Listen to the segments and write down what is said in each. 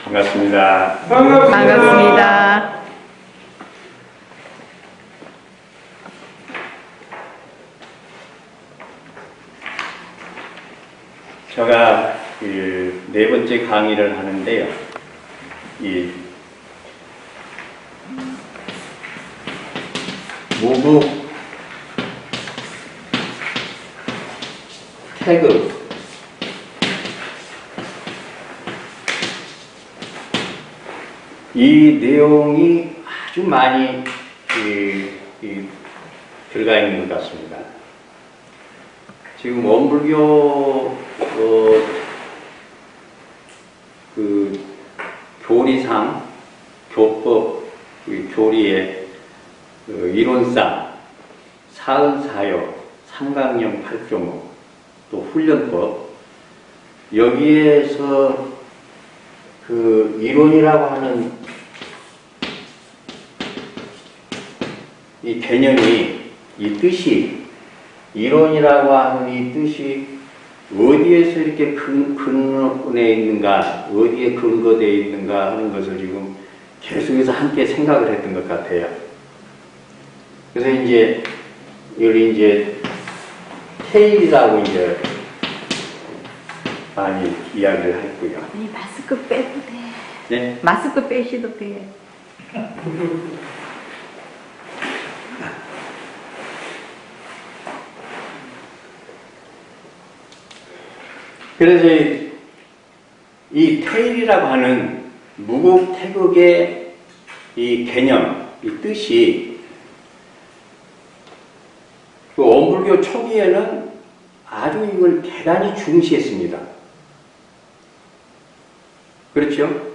반갑습니다. 반갑습니다. 제가 네 번째 강의를 하는데요. 무국 태극 이 내용이 아주 많이 들어가 있는 것 같습니다. 지금 원불교 그 교리상 교법 교리의 이론상 사은사역 삼강령 8조목 또 훈련법 여기에서 그 이론이라고 하는 이 개념이 이 뜻이 이론이라고 하는 이 뜻이 어디에서 이렇게 근원해 있는가 어디에 근거되어 있는가 하는 것을 지금 계속해서 함께 생각을 했던 것 같아요. 그래서 이제 여기 이제 테일이라고 이제 많이 이야기를 했고요. 아니, 마스크 빼도 돼. 네? 마스크 빼셔도 돼. 그래서 이 테일이라고 하는 무국태극의 이 개념, 이 뜻이 그 원불교 초기에는 아주 이걸 대단히 중시했습니다. 그렇죠?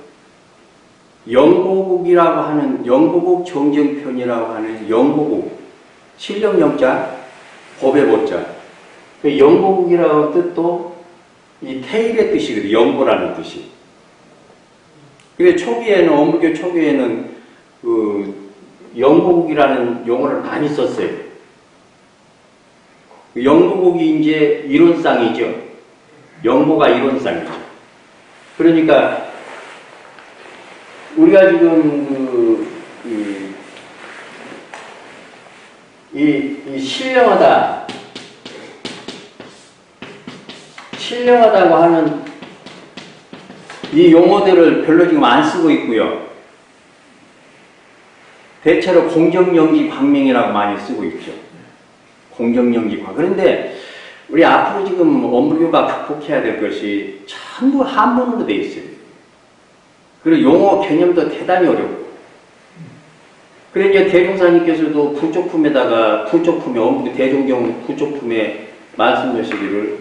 영고국이라고 하는 영고국 정정편이라고 하는 영고국 실령영자 법의 보자 그 영고국이라고 하는 뜻도 이 테일의 뜻이거든요. 영고라는 뜻이. 근데 초기에는 원불교 초기에는 그 영고국이라는 용어를 많이 썼어요. 그 영고국이 이제 이론상이죠. 영고가 이론상이죠. 그러니까 우리가 지금 이 신령하다고 하는 이 용어들을 별로 지금 안 쓰고 있고요. 대체로 공정영지 광명이라고 많이 쓰고 있죠. 공정영지 광명. 그런데 우리 앞으로 지금 원불교가 극복해야 될 것이 전부 한문으로 되어 있어요. 그리고 용어 개념도 대단히 어렵고. 그래 이제 대종사님께서도 부족품에다가 부족품에 원불교 대종경 부족품에 말씀하시기를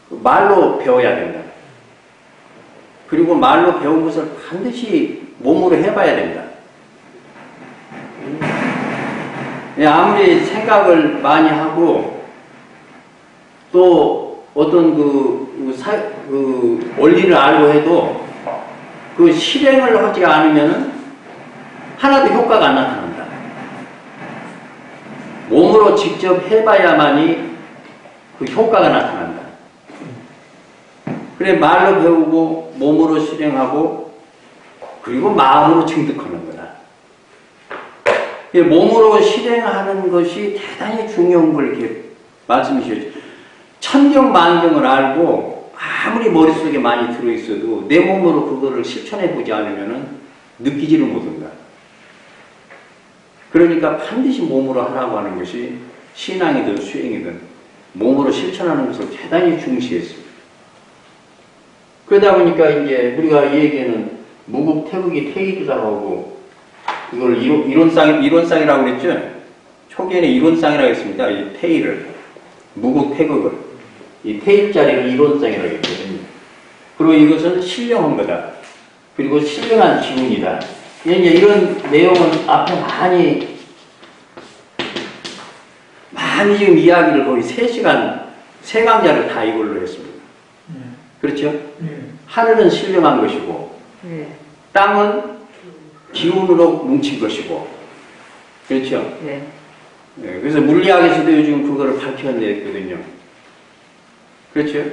말로 배워야 된다. 그리고 말로 배운 것을 반드시 몸으로 해봐야 된다. 아무리 생각을 많이 하고 또 어떤 그 원리를 알고 해도 그 실행을 하지 않으면 하나도 효과가 안 나타난다. 몸으로 직접 해봐야만이 그 효과가 나타난다. 그래 말로 배우고 몸으로 실행하고 그리고 마음으로 증득하는 거다. 몸으로 실행하는 것이 대단히 중요한 걸 이렇게 말씀해 주셨죠. 천경만경을 알고 아무리 머릿속에 많이 들어있어도 내 몸으로 그거를 실천해 보지 않으면 느끼지를 못한다. 그러니까 반드시 몸으로 하라고 하는 것이 신앙이든 수행이든 몸으로 실천하는 것을 대단히 중시했습니다. 그러다 보니까 이제 우리가 이 얘기는 무국태극이 테일이라고 하고 이걸 이론상이라고 그랬죠? 초기에는 이론상이라고 했습니다. 이 테일을 무국태극을 이 테일자리를 이론상이라고 했거든요. 그리고 이것은 신령한 거다. 그리고 신령한 기운이다. 이제 이런 내용은 앞에 많이 지금 이야기를 거의 3시간 3강좌를 다 이걸로 했습니다. 그렇죠? 하늘은 신령한 것이고 땅은 기운으로 뭉친 것이고 그렇죠? 그래서 물리학에서도 요즘 그거를 밝혀냈거든요. 그렇죠?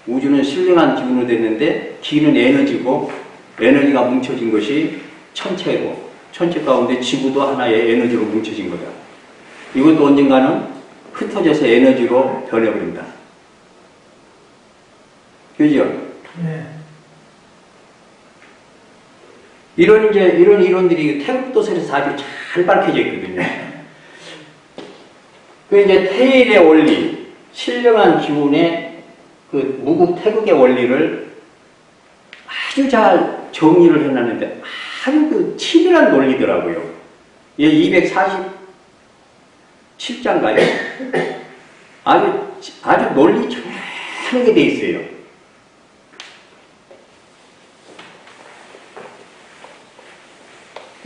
우주는 신령한 기운으로 됐는데 기는 에너지고 에너지가 뭉쳐진 것이 천체고 천체 가운데 지구도 하나의 에너지로 뭉쳐진 거다. 이것도 언젠가는 흩어져서 에너지로 변해버린다. 그죠? 네. 이런 이론들이 태극도설에서 아주 잘 밝혀져 있거든요. 그 이제 태일의 원리, 신령한 기운의 그 무국 태극의 원리를 아주 잘 정리를 해놨는데 아주 그 치밀한 논리더라고요. 예, 247장가요. 아주 논리 정확하게 돼 있어요.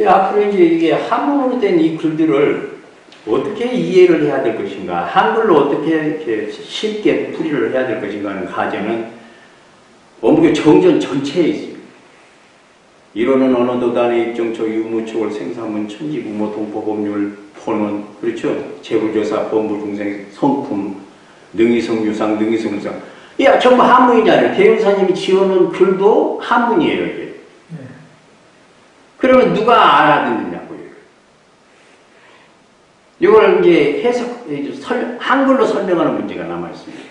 앞으로 이제 이게 한문으로 된 이 글들을 어떻게 이해를 해야 될 것인가, 한글로 어떻게 이렇게 쉽게 풀이를 해야 될 것인가 하는 과제는 원무교 정전 전체에 있습니다. 이론은 언어도단의 입정초, 유무촉을 생사문, 천지부모, 동포법률, 본원, 그렇죠? 재불조사, 범부중생, 성품, 능이성유상, 능이성유상. 야, 전부 한문이잖아요. 대효사님이 지어놓은 글도 한문이에요, 이게. 그러면 누가 알아듣느냐고요. 이걸 이제 한글로 설명하는 문제가 남아있습니다.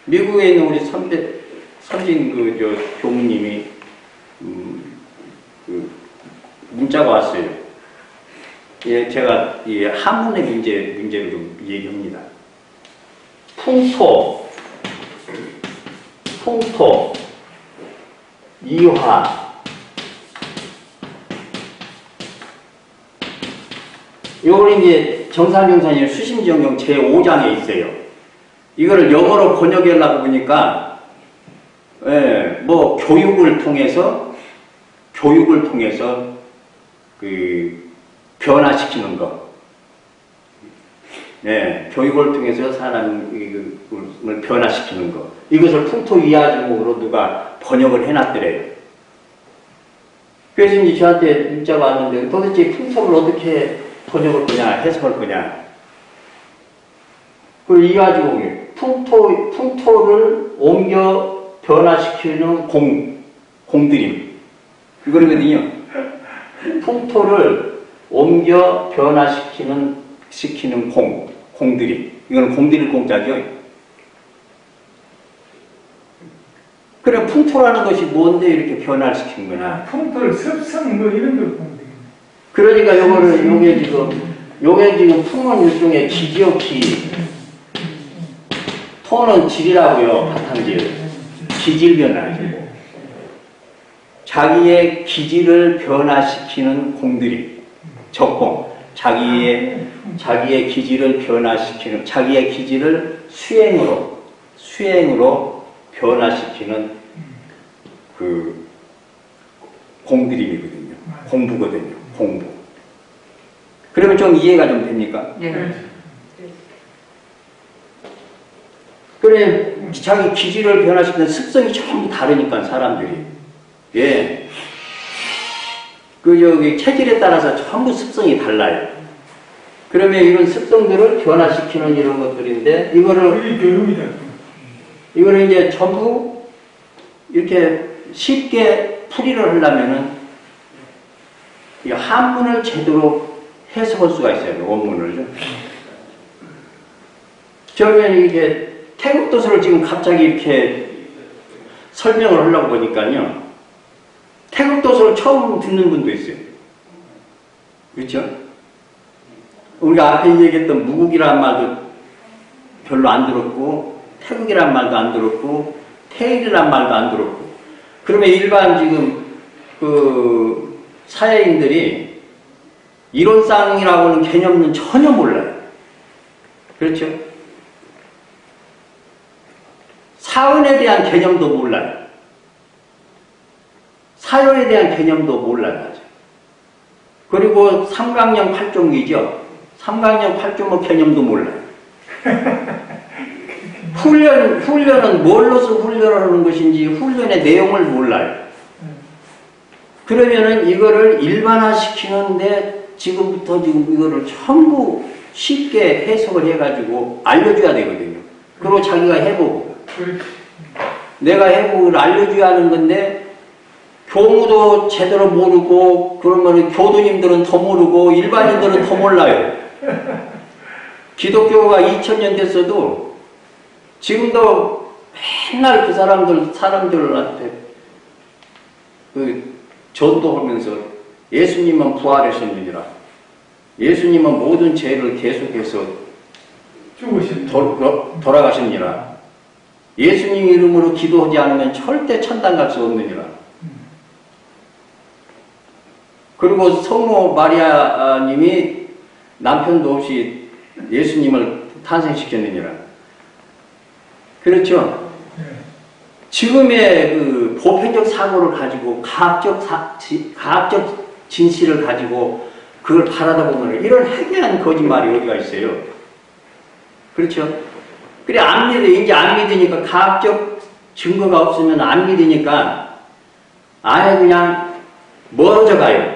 미국에 있는 우리 선진 교무님이, 문자가 왔어요. 예, 제가 이 한문의 문제를 좀 얘기합니다. 풍토, 이화, 이걸 이제 정산명산이 수심지원경 제5장에 있어요. 이거를 영어로 번역하려고 보니까, 예, 뭐, 교육을 통해서 변화시키는 거. 예, 교육을 통해서 사람을 변화시키는 거. 이것을 풍토이하제목으로 누가 번역을 해놨더래요. 그래서 이제 저한테 문자가 왔는데 도대체 풍토를 어떻게 번역을 거냐, 해석할 거냐. 그리고 이하제목이 풍토를 옮겨 변화시키는 공들임. 그거거든요. 풍토를 옮겨 변화시키는 공들임. 이거는 공들일 공자죠. 그래, 풍토라는 것이 뭔데 이렇게 변화를 시키는 거냐? 풍토를 습성 뭐 이런 걸 보면 되겠네. 그러니까 요게 지금 풍은 일종의 기지요, 기. 토는 질이라고요, 바탕질. 기질 변화죠. 자기의 기질을 변화시키는 공들이 적공. 자기의 기질을 변화시키는, 자기의 기질을 수행으로 변화시키는 그 공들임이거든요. 공부거든요. 공부. 그러면 좀 이해가 좀 됩니까? 네. 그래, 자기 기질을 변화시키는 습성이 전부 다르니까, 사람들이. 예. 체질에 따라서 전부 습성이 달라요. 그러면 이런 습성들을 변화시키는 이런 것들인데, 그게 교육이다. 이거를 이제 전부 이렇게 쉽게 풀이를 하려면은, 이 한문을 제대로 해석할 수가 있어요, 원문을. 그러면 이게 태국도서를 지금 갑자기 이렇게 설명을 하려고 보니까요, 태국도서를 처음 듣는 분도 있어요. 그렇죠? 우리가 앞에 얘기했던 무국이라는 말도 별로 안 들었고, 태국이라는 말도 안 들었고, 태일이라는 말도 안 들었고, 그러면 일반 지금 사회인들이 이론상이라고는 개념은 전혀 몰라요. 그렇죠? 사은에 대한 개념도 몰라요. 사연에 대한 개념도 몰라요. 그리고 삼강령 8종이죠. 삼강령 8종의 개념도 몰라요. 훈련은 뭘로서 훈련을 하는 것인지 훈련의 내용을 몰라요. 그러면은 이거를 일반화시키는데 지금 이거를 전부 쉽게 해석을 해가지고 알려줘야 되거든요. 그리고 자기가 해보고. 그렇지. 내가 해보고 알려줘야 하는 건데, 교무도 제대로 모르고, 그러면 교도님들은 더 모르고, 일반인들은 더 몰라요. 기독교가 2000년 됐어도, 지금도 맨날 그 사람들한테 전도하면서 예수님은 부활하셨느니라. 예수님은 모든 죄를 계속해서 죽으신 돌아가셨느니라. 예수님 이름으로 기도하지 않으면 절대 천당 갈 수 없느니라. 그리고 성모 마리아님이 남편도 없이 예수님을 탄생시켰느니라. 그렇죠? 네. 지금의 그 보편적 사고를 가지고 과학적 진실을 가지고 그걸 바라다 보면 이런 해괴한 거짓말이 어디가 있어요? 그렇죠? 그래 안 믿어. 이제 안 믿으니까 과학적 증거가 없으면 안 믿으니까 아예 그냥 멀어져 가요.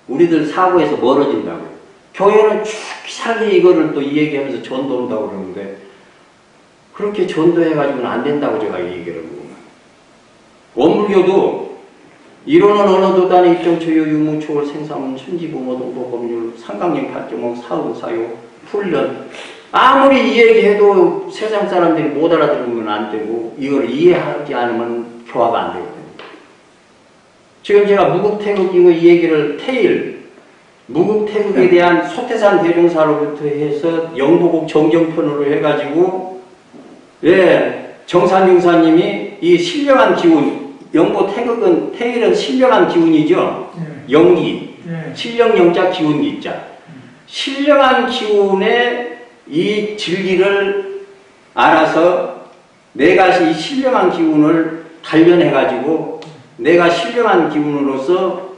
우리들 사고에서 멀어진다고요. 교회는 축사게 이거를 또 이 얘기하면서 전도한다고 그러는데 그렇게 전도해가지고는 안 된다고 제가 이 얘기를 하고. 원불교도 이론은 언어도단의 입정초유 유무초월 생사문 천지부모 동도법률 삼강령 발정목 사후사요 훈련 아무리 이 얘기해도 세상 사람들이 못 알아들으면 안 되고 이걸 이해하지 않으면 교화가 안 되거든요. 지금 제가 무국태극 이거 이 얘기를 무국태극에 대한 소태산 대종사로부터 해서 영도국 정정편으로 해가지고 정산용사님이 이 신령한 기운 영도 태일은 신령한 기운이죠. 영기 신령 영자 기운 기자 신령한 기운의 이 진리를 알아서 내가 이 신령한 기운을 단련해가지고 내가 신령한 기운으로서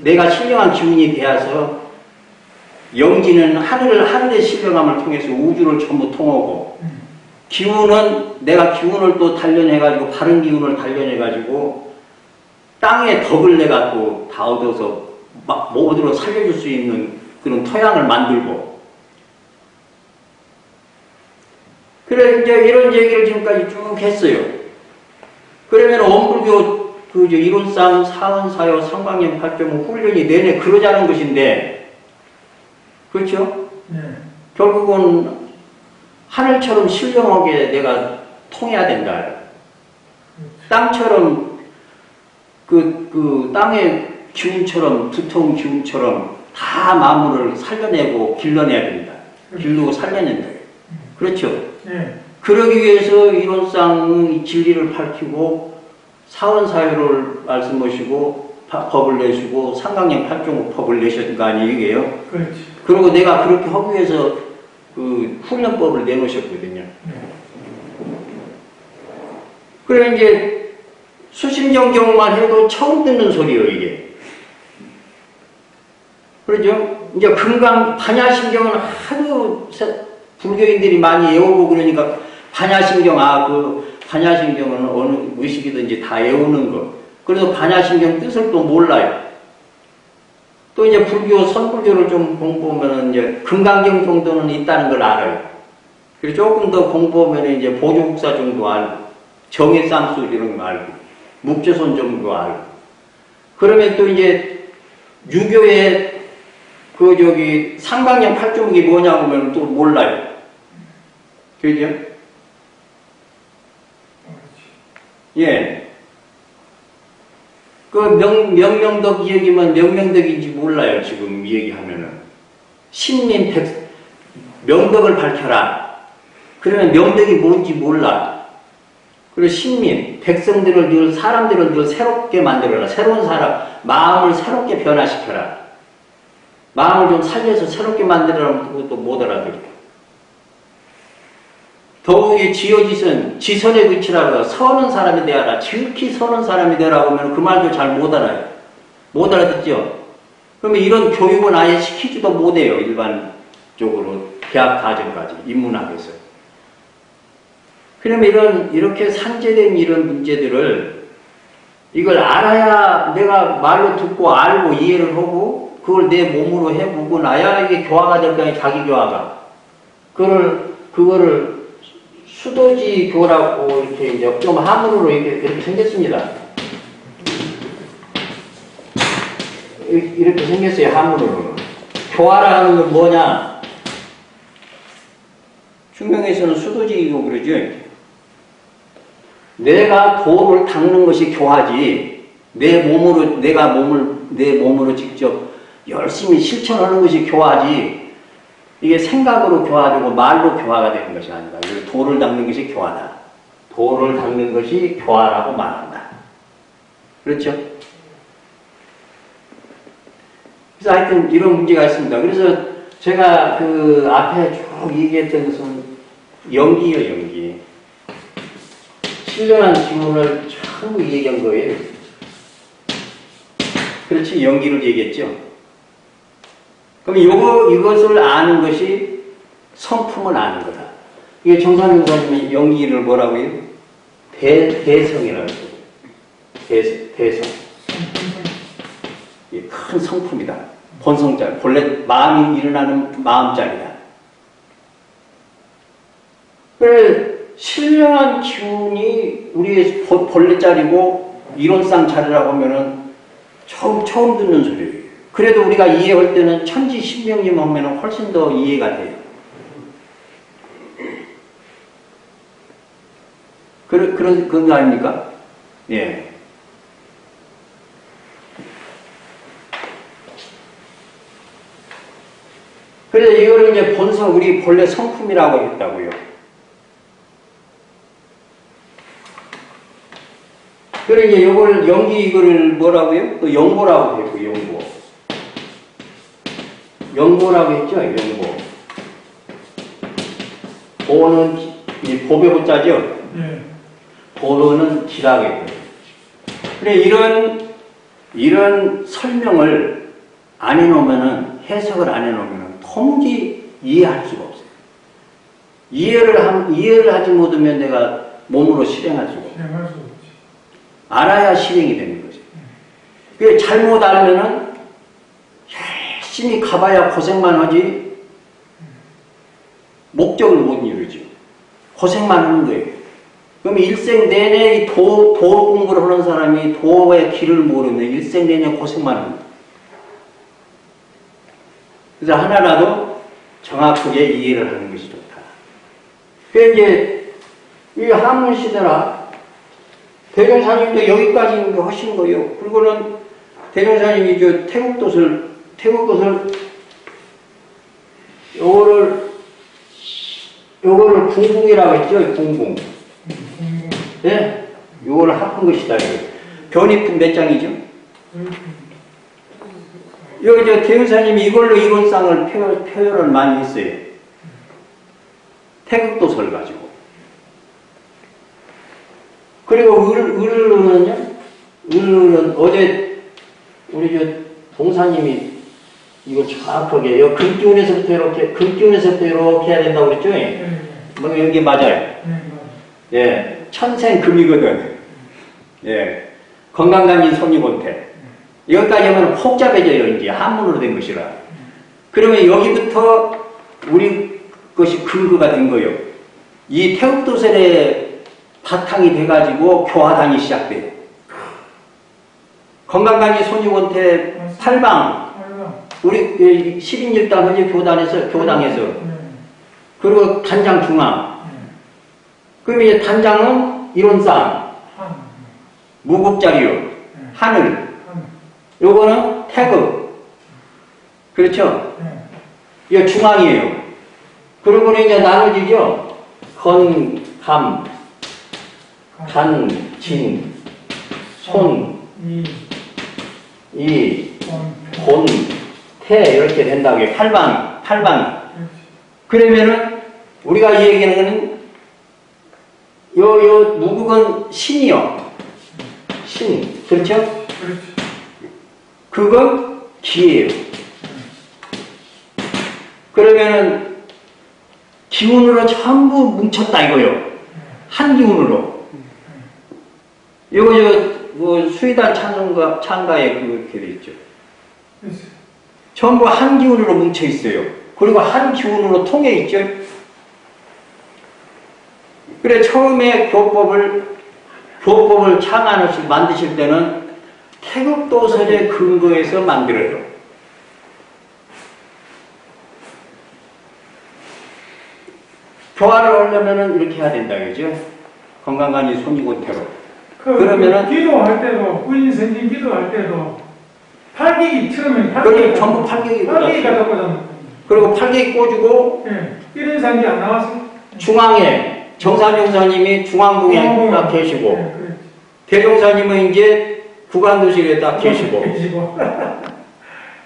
내가 신령한 기운이 되어서 영지는 하늘의 신령함을 통해서 우주를 전부 통하고 기운은 내가 기운을 또 단련해가지고 바른 기운을 단련해가지고 땅에 덕을 내가 또 다 얻어서 막 모두로 살려줄 수 있는 그런 토양을 만들고 그래 이제 이런 얘기를 지금까지 쭉 했어요. 그러면 원불교 이론상 사은사요 삼강령 8.5 훈련이 내내 그러자는 것인데 그렇죠? 네. 결국은 하늘처럼 신령하게 내가 통해야 된다. 땅처럼 그 땅의 기운처럼 두터운 기운처럼 다 만물을 살려내고 길러내야 된다. 길르고 살려낸다. 그렇죠? 네. 그러기 위해서 이론상 이 진리를 밝히고 사원사유를 말씀하시고 법을 내시고 삼강령 8.5 법을 내셨던 거 아니에요? 그렇지. 그리고 내가 그렇게 하기 위해서 그 훈련법을 내놓으셨거든요. 그래 이제 수심정경만 해도 처음 듣는 소리예요 이게. 그러죠? 이제 반야심경은 하도 불교인들이 많이 외우고 그러니까 반야심경 반야심경은 어느 의식이든지 다 외우는 거. 그래서 반야심경 뜻을 또 몰라요. 또 이제 선불교를 좀 공부하면 이제 금강경 정도는 있다는 걸 알아요. 그리고 조금 더 공부하면 이제 보조국사 정도 알고, 정해쌈수 이런 거 알고, 묵조선 정도 알고. 그러면 또 이제 유교의 삼강령 8종이 뭐냐고 하면 또 몰라요. 그죠? 예. 명명덕 얘기면 명명덕인지 몰라요, 지금 얘기하면은. 신민 명덕을 밝혀라. 그러면 명덕이 뭔지 몰라. 그리고 신민, 사람들을 늘 새롭게 만들어라. 새로운 사람, 마음을 새롭게 변화시켜라. 마음을 좀 살려서 새롭게 만들어라면 그것도 못 알아들어요. 더욱이 지선에 그치라고 서는 사람이 되어라. 지극히 서는 사람이 되라고 하면 그 말도 잘 못 알아요. 못 알아듣죠? 그러면 이런 교육은 아예 시키지도 못해요. 일반적으로 대학 과정까지 인문학에서. 그러면 이렇게 산재된 이런 문제들을 이걸 알아야 내가 말로 듣고 알고 이해를 그걸 내 몸으로 해보고 나야 이게 교화가 될 거 아니에요. 자기 교화가. 그거를 수도지 교라고 이렇게 이제 좀 한문으로 이렇게 생겼습니다. 이렇게 생겼어요, 한문으로는. 교화라는 건 뭐냐? 중명에서는 수도지이고 그러죠. 내가 도를 닦는 것이 교화지, 내 몸으로 직접 열심히 실천하는 것이 교화지, 이게 생각으로 교화되고 말로 교화가 되는 것이 아니다. 도를 닦는 것이 교화다. 도를 닦는 것이 교화라고 말한다. 그렇죠? 그래서 하여튼 이런 문제가 있습니다. 그래서 제가 그 앞에 쭉 얘기했던 것은 연기예요, 연기. 신령한 기운을 전부 얘기한 거예요. 그렇지, 연기를 얘기했죠. 그럼 이것을 아는 것이 성품을 아는 거다. 이게 정상인 교사님이 연기를 뭐라고 해요? 대성이라고 해요. 대성. 이게 큰 성품이다. 본성자, 본래 마음이 일어나는 마음자리다. 그래, 신령한 기운이 우리의 본래자리고 이론상 자리라고 하면은 처음 듣는 소리예요. 그래도 우리가 이해할 때는 천지 신명님 하면은 훨씬 더 이해가 돼요. 그런 거 아닙니까? 예. 그래서 이거를 이제 본성, 우리 본래 성품이라고 했다고요. 그래, 이제 요걸, 이거를 뭐라고요? 또 영보라고 했고, 영보. 영보라고 했죠, 영보. 보는, 이 보배 보자죠? 예. 보는 기라고 했거든요. 그래, 이런 설명을 안 해놓으면은, 해석을 안 해놓으면은, 도무지 이해할 수가 없어요. 이해를 하지 못하면 내가 몸으로 실행할 수가 없어요. 실행할 수 없지. 알아야 실행이 되는 거죠. 그게 잘못 알면은 열심히 가봐야 고생만 하지 목적을 못 이루죠. 고생만 하는 거예요. 그럼 일생 내내 도 공부를 하는 사람이 도의 길을 모르면 일생 내내 고생만 합니다. 그래서 하나라도 정확하게 이해를 하는 것이 좋다. 그래서 이제 이 한문 시대라 대종사님도 여기까지 하신 거예요. 그리고는 대종사님이 저 태국도설 요거를 궁궁이라고 했죠. 궁궁. 예? 요거를 합한 것이다. 변이품 몇 장이죠? 여기 저 대종사님이 이걸로 이론상을 표현을 많이 했어요. 태국도설 가지고. 그리고 을은 어제 우리 저 동사님이 이거 정확하게 금기운에서부터 이렇게 해야 된다고 그랬죠? 뭐 여기 맞아요. 예, 천생금이거든. 예, 건강간진 손이본태. 여기까지 하면 복잡해져요. 이제 한문으로 된 것이라. 그러면 여기부터 우리 것이 근거가 된 거예요. 이 태국도설의 바탕이 돼가지고 교화단이 시작돼요. 건강간진 손이본태 8방 우리 10인일당 현재 교당에서 그리고 단장 중앙. 그러면 이제 단장은 이론상 무국자리요. 하늘. 요거는 태극. 그렇죠? 이거 중앙이에요. 그러고는 이제 나눠지죠. 건, 감, 간, 진, 손, 이, 본, 태 이렇게 된다고요. 8방. 그러면은 우리가 얘기하는 거는 요 무국은 신이요. 신. 그렇죠? 그건 기예요. 그러면은 기운으로 전부 뭉쳤다 이거요. 한 기운으로. 요거 수의단 창가에 그렇게 돼 있죠. 전부 한 기운으로 뭉쳐 있어요. 그리고 한 기운으로 통해 있죠. 그래 처음에 교법을 만드실 때는 태극도설의 근거에서 만들어요. 교화를 하려면은 이렇게 해야 된다, 그죠? 건강관이 손이곤태로. 그러면은 기도할 때도 구인생진 기도할 때도 팔개기 처음에 그리고 전부 팔개기 갖다 꽂았나? 그리고 팔개기 꽂고 예, 이런 상이 안 나왔어? 중앙에 정사병사님이 중앙동에 딱 계시고 그래. 대병사님은 이제 구간도실에 딱 계시고 계시고.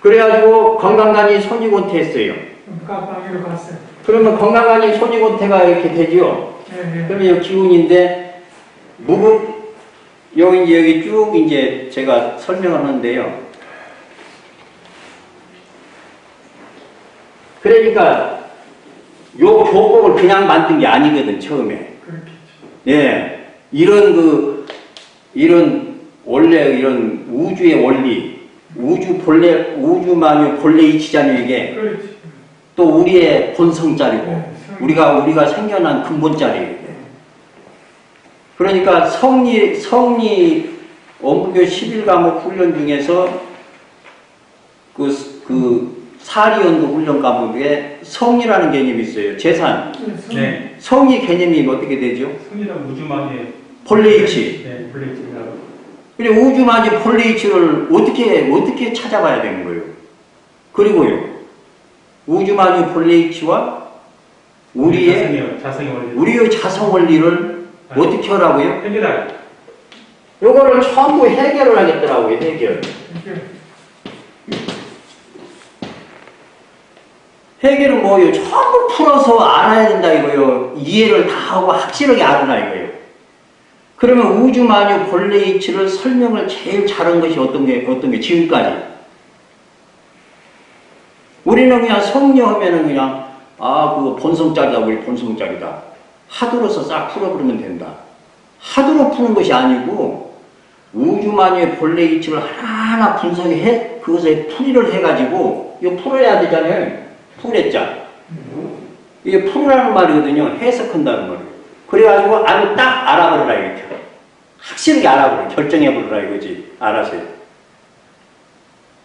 그래가지고 건강관이 손이곤태 했어요. 깜빡이로 갔어요. 그러면 건강관이 손이곤태가 이렇게 되죠. 예, 예. 그러면 여기 기운인데 무급 여기 쭉 이제 제가 설명을 하는데요. 그러니까 요 교법을 그냥 만든 게 아니거든 처음에. 그렇겠죠. 예, 이런 원래 이런 우주의 원리, 우주만유 본래 이치잖아요 이게. 그렇지. 또 우리의 본성짜리고 네, 우리가 생겨난 근본짜리. 그러니까 성리 원불교 11과목 훈련 중에서 그 사리연도 훈련 과목에 성리라는 개념이 있어요. 재산. 네. 성리 개념이 어떻게 되죠? 성이란 우주만의 본래 이치. 네, 본래 이치라고. 근데 우주만이 본래 이치를 어떻게 찾아봐야 되는 거예요? 그리고요, 우주만이 본래 이치와 우리의 자성 원리를 어떻게 하라고요? 해결하기. 요거를 전부 해결을 하겠더라고요, 해결. 이렇게. 해결은 뭐예요? 전부 풀어서 알아야 된다 이거예요. 이해를 다 하고 확실하게 알아라 이거예요. 그러면 우주만유 본래 이치를 설명을 제일 잘한 것이 어떤 게 지금까지. 우리는 그냥 성녀하면은 그냥, 그거 본성짜리다, 우리 본성짜리다. 하도로서 싹 풀어버리면 된다. 하도로 푸는 것이 아니고, 우주만유의 본래 이치를 하나하나 분석해, 그것에 풀이를 해가지고, 이거 풀어야 되잖아요. 풀했자. 이게 풀으라는 말이거든요. 해석한다는 말이에요. 그래가지고 아주 딱 알아버려라, 이렇게. 확실하게 알아버려. 결정해버려라, 이거지. 알아서.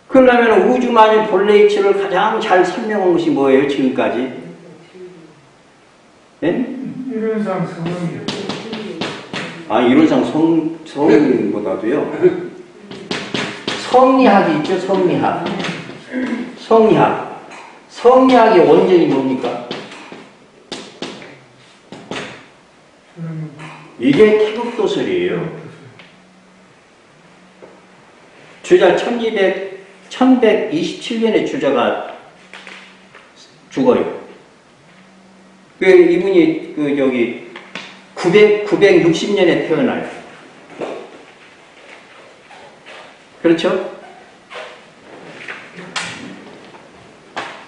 그러려면 우주만유 본래 이치를 가장 잘 설명한 것이 뭐예요, 지금까지? 예? 이론상 성능이요. 이론상 성보다도요. 성리학이 있죠, 성리학. 성리학의 원전이 뭡니까? 이게 태극도설이에요. 주자 1127년에 주자가 죽어요. 이분이 960년에 태어나요. 그렇죠?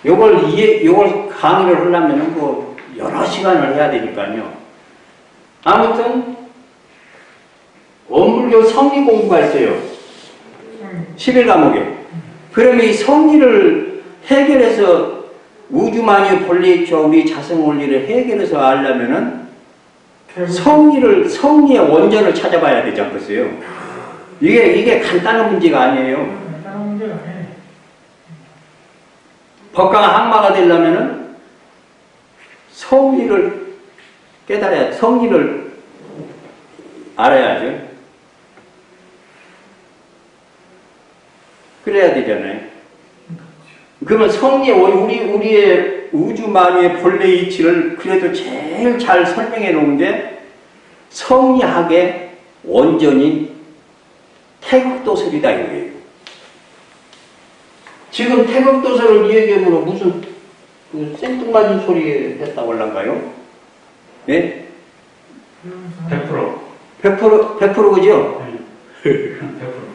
요걸 강의를 하려면 여러 시간을 해야 되니까요. 아무튼, 원불교 성리 공부가 있어요. 11과목에. 그러면 이 성리를 해결해서 우주만유 본래 이치와 우리 자성 원리를 해결해서 알려면은 성리의 원전을 찾아봐야 되지 않겠어요? 이게 간단한 문제가 아니에요. 간단한 문제가 아니에요. 법강 항마가 되려면은 성리를 깨달아야, 성리를 알아야죠. 그래야 되잖아요. 그러면 우리의 우주만유의 본래 이치를 그래도 제일 잘 설명해 놓은 게 성리학의 원전인 태극도설이다 이거예요. 지금 태극도설을 얘기하면 무슨 생뚱맞은 소리 했다고 할란가요? 예? 100%. 100% 그죠? 100%.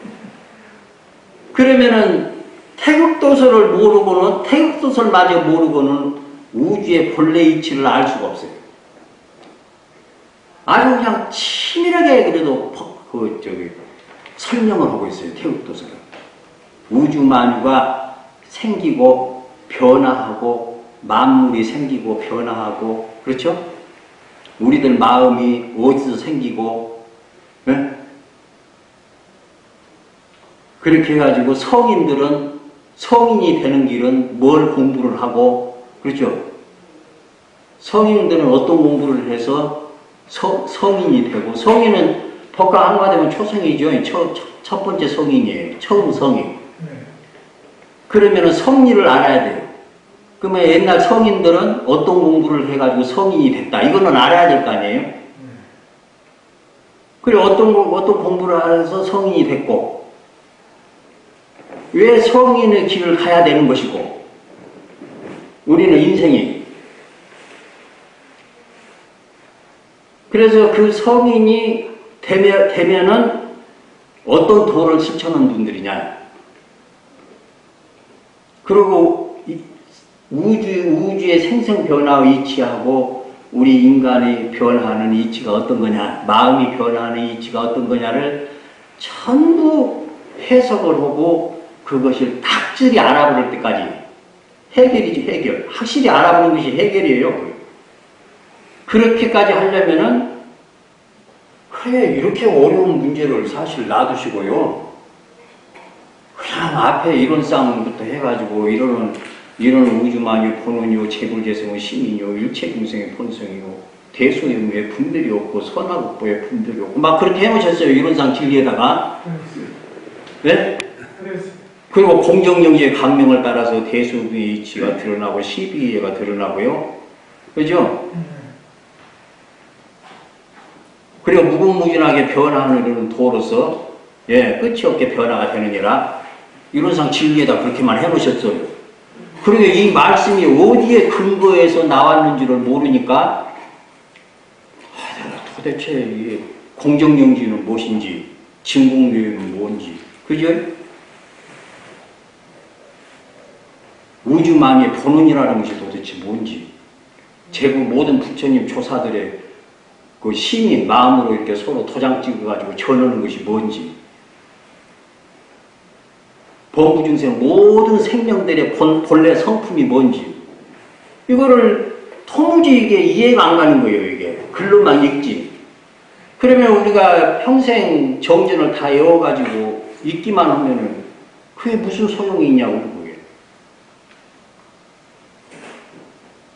그러면은 태극도설을 모르고는, 태극도설마저 모르고는 우주의 본래 이치를 알 수가 없어요. 그냥 치밀하게 그래도 설명을 하고 있어요, 태극도설은. 우주만유가 생기고 변화하고 만물이 생기고 변화하고, 그렇죠? 우리들 마음이 어디서 생기고, 예? 그렇게 해가지고 성인들은 성인이 되는 길은 뭘 공부를 하고, 그렇죠? 성인들은 어떤 공부를 해서 성인이 되고, 성인은 법과 한가되면 초성이죠. 첫 번째 성인이에요. 처음 성인. 네. 그러면 성리를 알아야 돼요. 그러면 옛날 성인들은 어떤 공부를 해가지고 성인이 됐다. 이거는 알아야 될 거 아니에요? 그리고 어떤 공부를 해서 성인이 됐고, 왜 성인의 길을 가야 되는 것이고, 우리는 인생이. 그래서 그 성인이 되면은 어떤 도를 실천하는 분들이냐. 그리고 우주의 생생변화 이치하고 우리 인간이 변화하는 이치가 어떤 거냐, 마음이 변화하는 이치가 어떤 거냐를 전부 해석을 하고 그것을 탁절히 알아볼 때까지 해결이지, 해결. 확실히 알아보는 것이 해결이에요. 그렇게까지 하려면은 그래, 이렇게 어려운 문제를 사실 놔두시고요. 그냥 앞에 이론상부터 해가지고 이런 우주만유 본원이요 재불재성은 심이요 일체중생의 본성이요 대소의무의 분별이 없고 선악업보의 분별이 없고 막 그렇게 해놓으셨어요. 이론상 진리에다가. 네? 그리고 공정영지의 강명을 따라서 대소의 이치가 드러나고 시비예가 드러나고요. 그죠? 그리고 무궁무진하게 변화하는 도로서 끝이 없게 변화가 되느니라. 이론상 진리에다 그렇게만 해놓으셨어요. 그리고 이 말씀이 어디에 근거해서 나왔는지를 모르니까 도대체 이 공정영지는 무엇인지 진공유는 뭔지, 그죠? 우주만의 본원이라는 것이 도대체 뭔지, 제국 모든 부처님 조사들의 그 시민 마음으로 이렇게 서로 도장 찍어가지고 전하는 것이 뭔지, 범부중생 모든 생명들의 본래 성품이 뭔지, 이거를 도무지 이게 이해가 안 가는 거예요. 이게 글로만 읽지. 그러면 우리가 평생 정전을 다 외워가지고 읽기만 하면은 그게 무슨 소용이 있냐고 그게.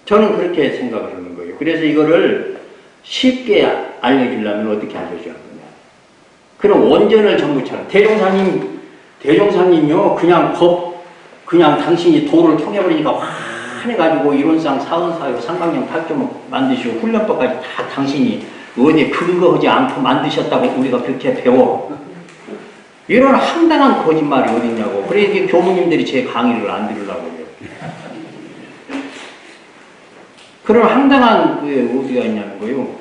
저는 그렇게 생각을 하는 거예요. 그래서 이거를 쉽게 알려주려면 어떻게 알려줘야 하느냐. 그럼 원전을 전부 차려. 대종사님요, 그냥 당신이 도를 통해버리니까 화내가지고 이론상 사원사유 상강령 8조 만드시고 훈련법까지 다 당신이 어디 근거하지 않고 만드셨다고 우리가 그렇게 배워. 이런 황당한 거짓말이 어딨냐고. 그래, 이게 교무님들이 제 강의를 안 들으려고 그래요. 그런 황당한 게 어디가 있냐는 거예요.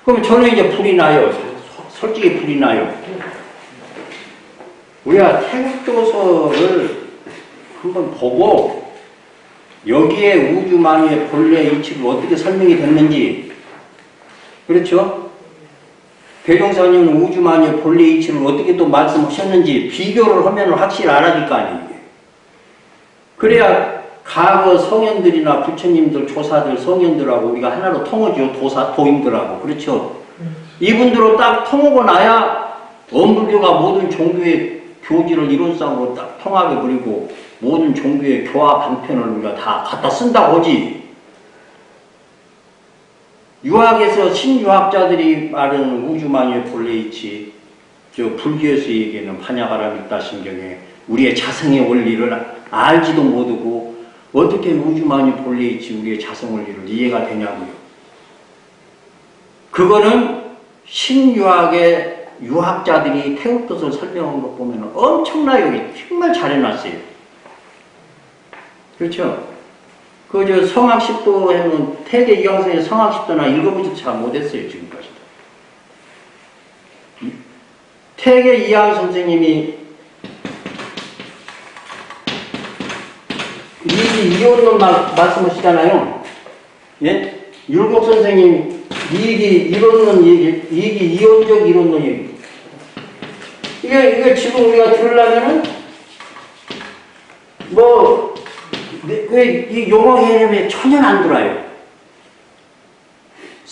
그럼 저는 이제 불이 나요. 솔직히 불이 나요. 우리가 태국도서를 한번 보고 여기에 우주만유의 본래 이치가 어떻게 설명이 됐는지, 그렇죠? 대종사님은 우주만유의 본래 이치를 어떻게 또 말씀하셨는지 비교를 하면 확실히 알아질 거 아니에요. 그래야 과거 성현들이나 부처님들, 조사들, 성현들하고 우리가 하나로 통하죠. 도인들하고. 그렇죠? 이분들로 딱 통하고 나야 원불교가 모든 종교의 교지를 이론상으로 딱 통하게 그리고 모든 종교의 교화 방편을 우리가 다 갖다 쓴다고 하지. 유학에서 신유학자들이 말하는 우주만유의 본래 이치, 불교에서 얘기하는 파냐가라미타 신경에 우리의 자성의 원리를 알지도 못하고 어떻게 우주만유 본래 이치 우리의 자성 원리를 이해가 되냐고요. 그거는 신유학의 유학자들이 태국도서를 설명한 것 보면 엄청나요. 정말 잘 해놨어요. 그렇죠? 그 성학십도 해놓은 태계 이황선의 성학십도나 읽어보지도 잘 못했어요. 지금까지도. 태계 이황 선생님이 이익이 이론론 말씀하시잖아요. 예? 율곡 선생님 이익이 이론론 이익이 이론적 이론론 얘기. 이게 지금 우리가 들으려면은 이 용어 개념에 전혀 안 들어요.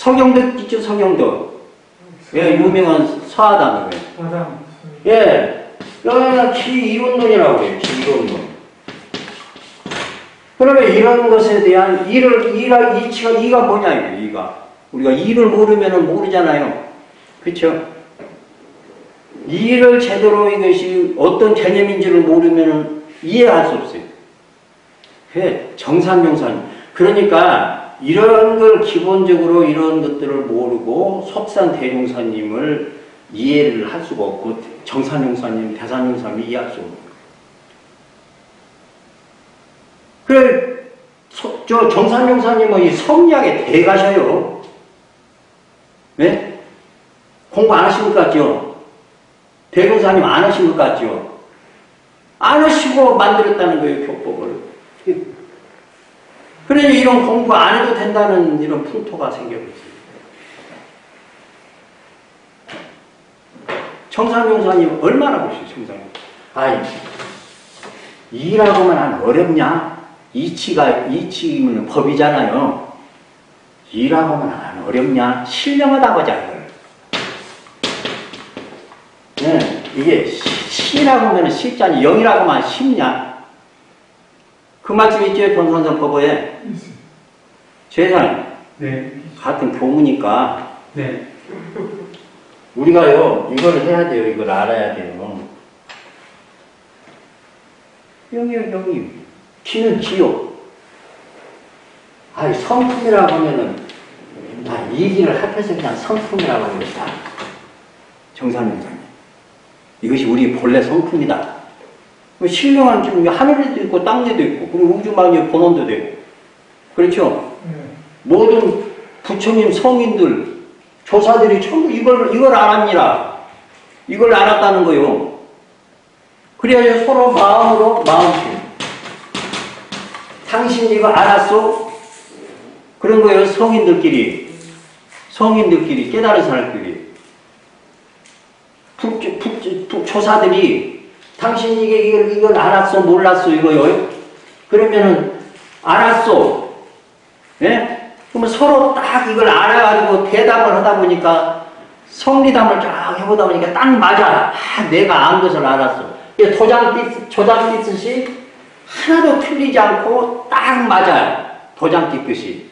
서경덕 있죠, 서경덕. 예, 유명한 서하단을. 마당. 예, 여기는 기이론론이라고 해요, 기이론론. 그러면 이런 것에 대한 이가 뭐냐, 이거, 이가. 우리가 이를 모르면은 모르잖아요. 그쵸? 이를 제대로 이것이 어떤 개념인지를 모르면은 이해할 수 없어요. 그게 정산용사님. 그러니까 이런 걸 기본적으로 이런 것들을 모르고 속산대종사님을 이해를 할 수가 없고 정산용사님, 대산용사님이 이해할 수 없는 거예요. 그래, 저 정산용사님은 이 성리학에 대가셔요. 네? 공부 안 하신 것 같죠? 대종사님 안 하신 것 같죠? 안 하시고 만들었다는 거예요, 교법을. 그러니 이런 공부 안 해도 된다는 이런 풍토가 생겨버렸어요. 정산용사님 얼마나 보시죠, 정산용. 아이, 이라고만 안 어렵냐? 이치면 법이잖아요. 이라고만 안 어렵냐? 신령하다고 하잖아요. 네, 이게 시라고 하면 쉽잖아요. 영이라고만 쉽냐? 그 말씀 있죠, 변선선 법어에. 세상에. 네. 같은 교무니까. 네. 우리가요, 이걸 해야 돼요. 이걸 알아야 돼요. 영이. 기는 기요. 아니, 성품이라고 하면은, 이 길을 합해서 그냥 성품이라고 하는 것이다. 정산용사님. 이것이 우리 본래 성품이다. 신령한 지금 하늘에도 있고, 땅에도 있고, 그리고 우주만유의 본원도 되고. 그렇죠? 모든 부처님 성인들, 조사들이 전부 이걸 알았니라. 이걸 알았다는 거요. 그래야 서로 마음으로 마음심. 당신 이거 알았어? 그런 거예요. 성인들끼리 깨달은 사람들끼리. 조사들이 당신 이걸 알았어? 몰랐어? 이거요. 그러면은 알았어. 예? 그러면 서로 딱 이걸 알아가지고 대답을 하다 보니까 성리담을 쫙 해보다 보니까 딱 맞아. 내가 안 것을 알았어. 도장 띄듯이 하나도 틀리지 않고 딱 맞아요. 도장 띄듯이.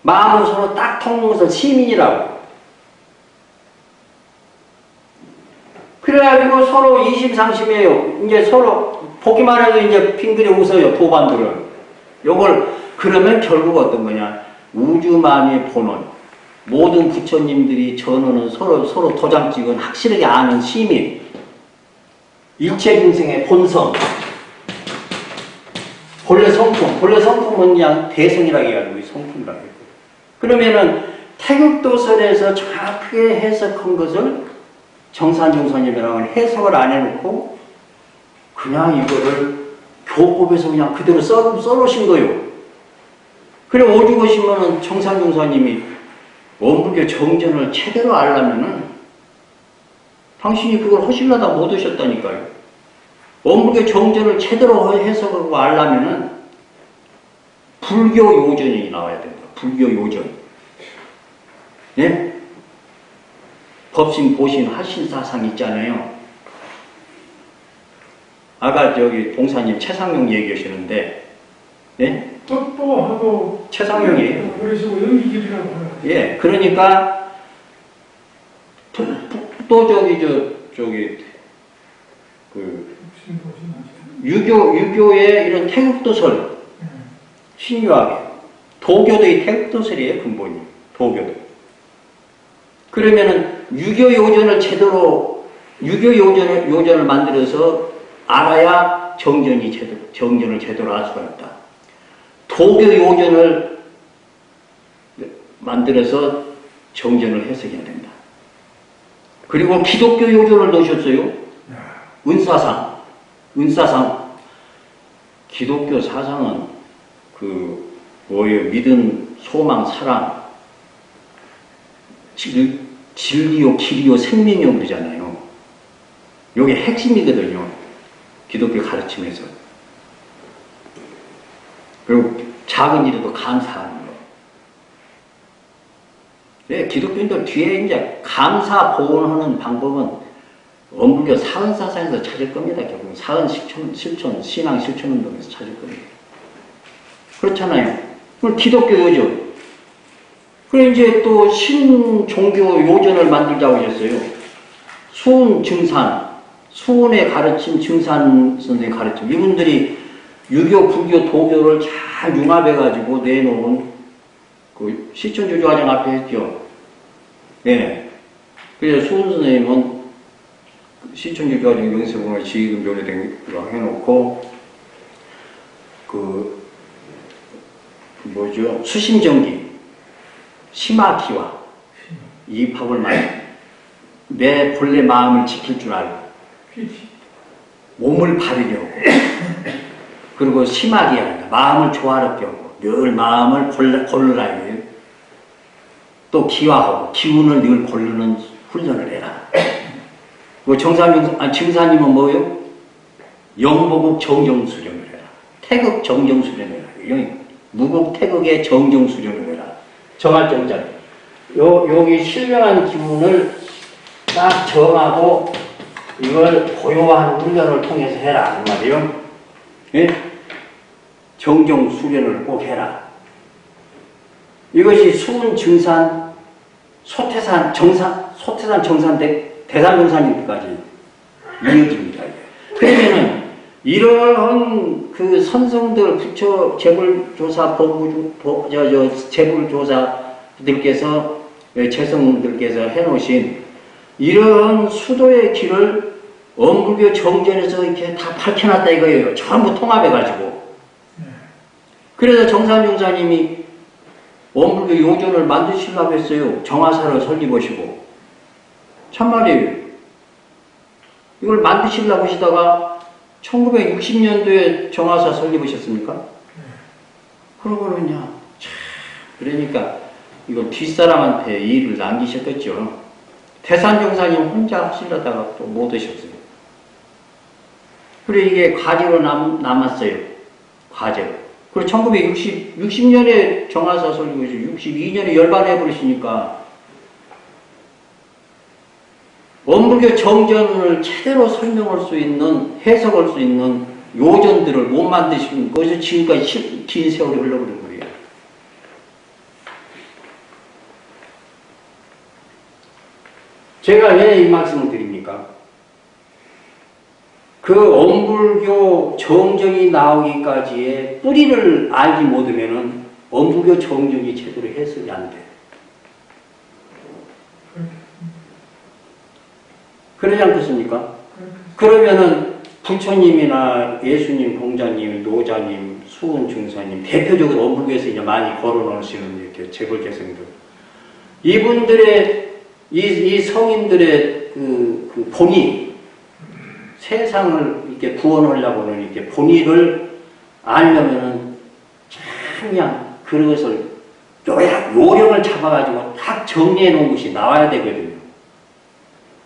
마음은 서로 딱 통해서 시민이라고. 그래가지고 서로 이심상심해요. 이제 서로 보기만 해도 이제 빙그레 웃어요. 도반들은. 요걸 그러면 결국 어떤 거냐? 우주만의 본원. 모든 부처님들이 전원은 서로 도장 찍은 확실하게 아는 시민. 일체 중생의 본성. 본래 성품은 그냥 대성이라고 해가지고 성품이라고 해요. 그러면은 태극도설에서 정확하게 해석한 것을 정산종사님이라고 해석을 안 해놓고 그냥 이거를 교법에서 그냥 그대로 써놓으신 거예요. 그래 오죽 오시면은 정산종사님이 원불교 정전을 제대로 알려면은 당신이 그걸 하시려다 못 오셨다니까요. 원불교 정전을 제대로 해석하고 알려면은 불교 요전이 나와야 된다. 불교 요전. 예? 법신, 보신, 하신사상 있잖아요. 아까 저기 봉사님 최상용 얘기하시는데, 예? 또 최상용이에요. 그러시고 연기길이라고 해요. 예, 그러니까 또 유교의 이런 태극도설, 신유학의 도교도 이 태극도설이에요, 근본이. 도교도. 그러면은 유교 요전을 만들어서 알아야 정전을 제대로 알 수가 있다. 도교 요전을 만들어서 정전을 해석해야 된다. 그리고 기독교 요전을 넣으셨어요. 은사상. 기독교 사상은 믿음, 소망, 사랑, 진리요, 길이요, 생명이요 그러잖아요. 이게 핵심이거든요. 기독교 가르침에서. 그리고 작은 일에도 감사하는 거. 네, 기독교인들 뒤에 이제 감사 보존하는 방법은 원불교 사은사상에서 찾을 겁니다. 결국 사은 실천, 신앙 실천 운동에서 찾을 겁니다. 그렇잖아요. 그럼 기독교죠. 그래 이제 또 신종교 요전을 만들자고 하셨어요. 수은 증산, 수은의 가르침, 증산 선생의 가르침. 이분들이 유교, 불교, 도교를 잘 융합해가지고 내놓은 그 시천조조화장 앞에 했죠. 네. 그래서 수은 선생님은 시천조조화장 명세공을 지휘금 변호된 거 해놓고 뭐죠? 수심정기, 심화기와 이입학을 많이 내 본래 마음을 지킬 줄 알고 몸을 바르려고 그리고 심하게 합니다. 마음을 조화롭게 하고 늘 마음을 고르라 해요. 또 기화하고 기운을 늘 고르는 훈련을 해라. 그 증사님은 뭐예요? 영보국 정정수련을 해라. 태극 정정수련을 해라. 무국 태극의 정정수련을 해라. 정할 정자. 여기 실명한 기운을 딱 정하고 이걸 고요한 훈련을 통해서 해라. 그 말이에요. 예? 정정 수련을 꼭 해라. 이것이 수은 증산, 소태산 정산 대산정산님까지 이어집니다. 그러면은 이런 그 선성들 부처 재불조사 재불조사들께서 재성들께서 해놓으신 이런 수도의 길을 원불교 정전에서 이렇게 다 밝혀놨다 이거예요. 전부 통합해가지고. 그래서 정산용사님이 원불교 요전을 만드시려고 했어요. 정화사를 설립하시고. 참말이에요. 이걸 만드시려고 하시다가 1960년도에 정화사 설립하셨습니까? 그러고는 그냥 그러니까 이거 뒷사람한테 이 일을 남기셨겠죠. 대산정사님 혼자 하시려다가 또 못 하셨어요. 그래 이게 과제로 남았어요. 과제로. 그리고 1960년에 정화사 설립하시고 62년에 열반해버리시니까 원불교 정전을 제대로 설명할 수 있는, 해석할 수 있는 요전들을 못 만드신 것이 지금까지 긴 세월이 흘러버린 거예요. 제가 왜 이 말씀을 드립니까? 그 원불교 정전이 나오기까지의 뿌리를 알지 못하면은 원불교 정전이 제대로 해석이 안 돼요. 그러지 않겠습니까? 그러면은 부처님이나 예수님, 공자님, 노자님, 수은 증사님, 대표적으로 원불교에서 이제 많이 거론하시는 이렇게 재벌재성들. 이분들의, 이 성인들의 그 본의, 세상을 이렇게 구원하려고는 이렇게 본의를 알려면은 그냥 그것을 요령을 잡아가지고 딱 정리해 놓은 것이 나와야 되거든요.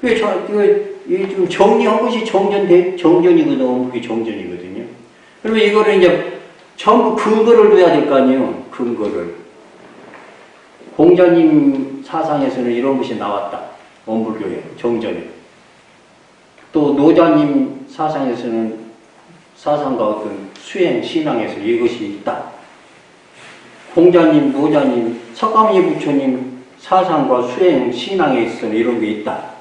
이게 지금 정리한 것이 정전이거든요. 그게 정전이거든요. 그러면 이거를 이제 전부 근거를 둬야 될 거 아니에요. 근거를. 공자님 사상에서는 이런 것이 나왔다. 원불교에, 정전에. 또 노자님 사상에서는 사상과 어떤 수행, 신앙에서 이것이 있다. 공자님, 노자님, 석가모니 부처님 사상과 수행, 신앙에 있어서는 이런 게 있다.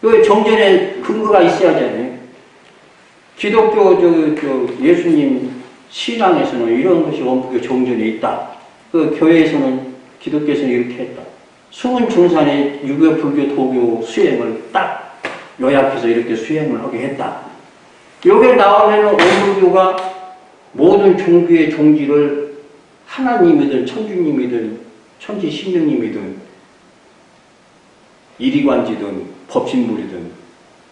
그 정전에 근거가 있어야 하잖아요. 기독교 예수님 신앙에서는 이런 것이 원불교 정전에 있다. 그 교회에서는 기독교에서는 이렇게 했다. 수은 중산의 유교, 불교, 도교 수행을 딱 요약해서 이렇게 수행을 하게 했다. 여기에 나오면 원불교가 모든 종교의 종지를 하나님이든 천주님이든 천지신명님이든 이리관지든 법신물이든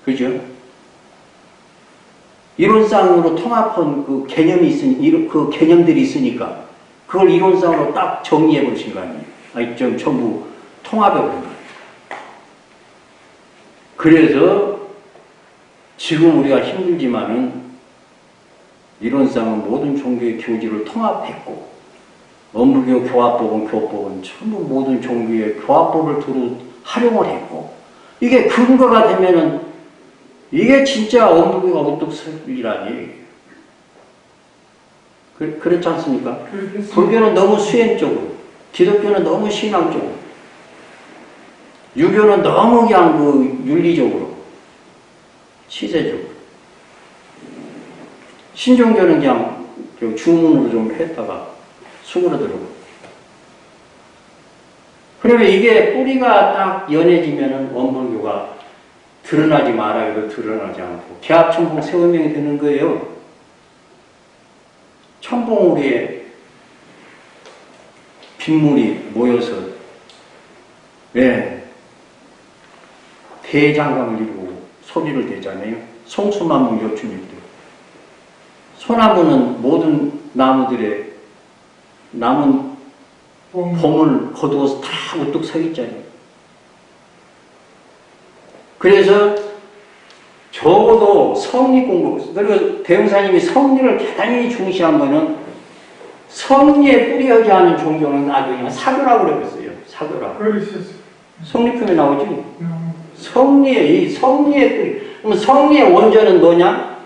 그죠? 이론상으로 통합한 그 개념이 있으니 그 개념들이 있으니까 그걸 이론상으로 딱 정리해 버리신 거 아니에요? 아니 좀 전부 통합해 버린 거예요. 그래서 지금 우리가 힘들지만은 이론상은 모든 종교의 교지를 통합했고 원불교 교화법은 교법은 전부 모든 종교의 교화법을 두루 활용을 했고, 이게 근거가 되면은 이게 진짜 원불교가 우뚝 설이라니. 그렇지 않습니까? 그렇겠습니다. 불교는 너무 수행적으로, 기독교는 너무 신앙적으로, 유교는 너무 그냥 그 윤리적으로, 시대적으로, 신종교는 그냥 주문으로 좀 했다가 수그러들고. 그러면 이게 뿌리가 딱 연해지면은 원불교가 드러나지 말아 해도 드러나지 않고 개합천봉 세운명이 되는 거예요. 천봉우리에 빗물이 모여서 대장강을 이루고 소리를 내잖아요. 송수만문 요춘일들. 소나무는 모든 나무들의 남은 봄을 거두어서 다 우뚝 서 있잖아요. 그래서 적어도 성리 공부, 그리고 대흥사님이 성리를 대단히 중시한 거는 성리에 뿌리하지 않은 종교는 아주 그냥 사교라고 그랬어요. 사교라고. 그러셨어요. 성리품에 나오지. 성리의, 이 성리의 뿌리. 그럼 성리의 원전은 뭐냐?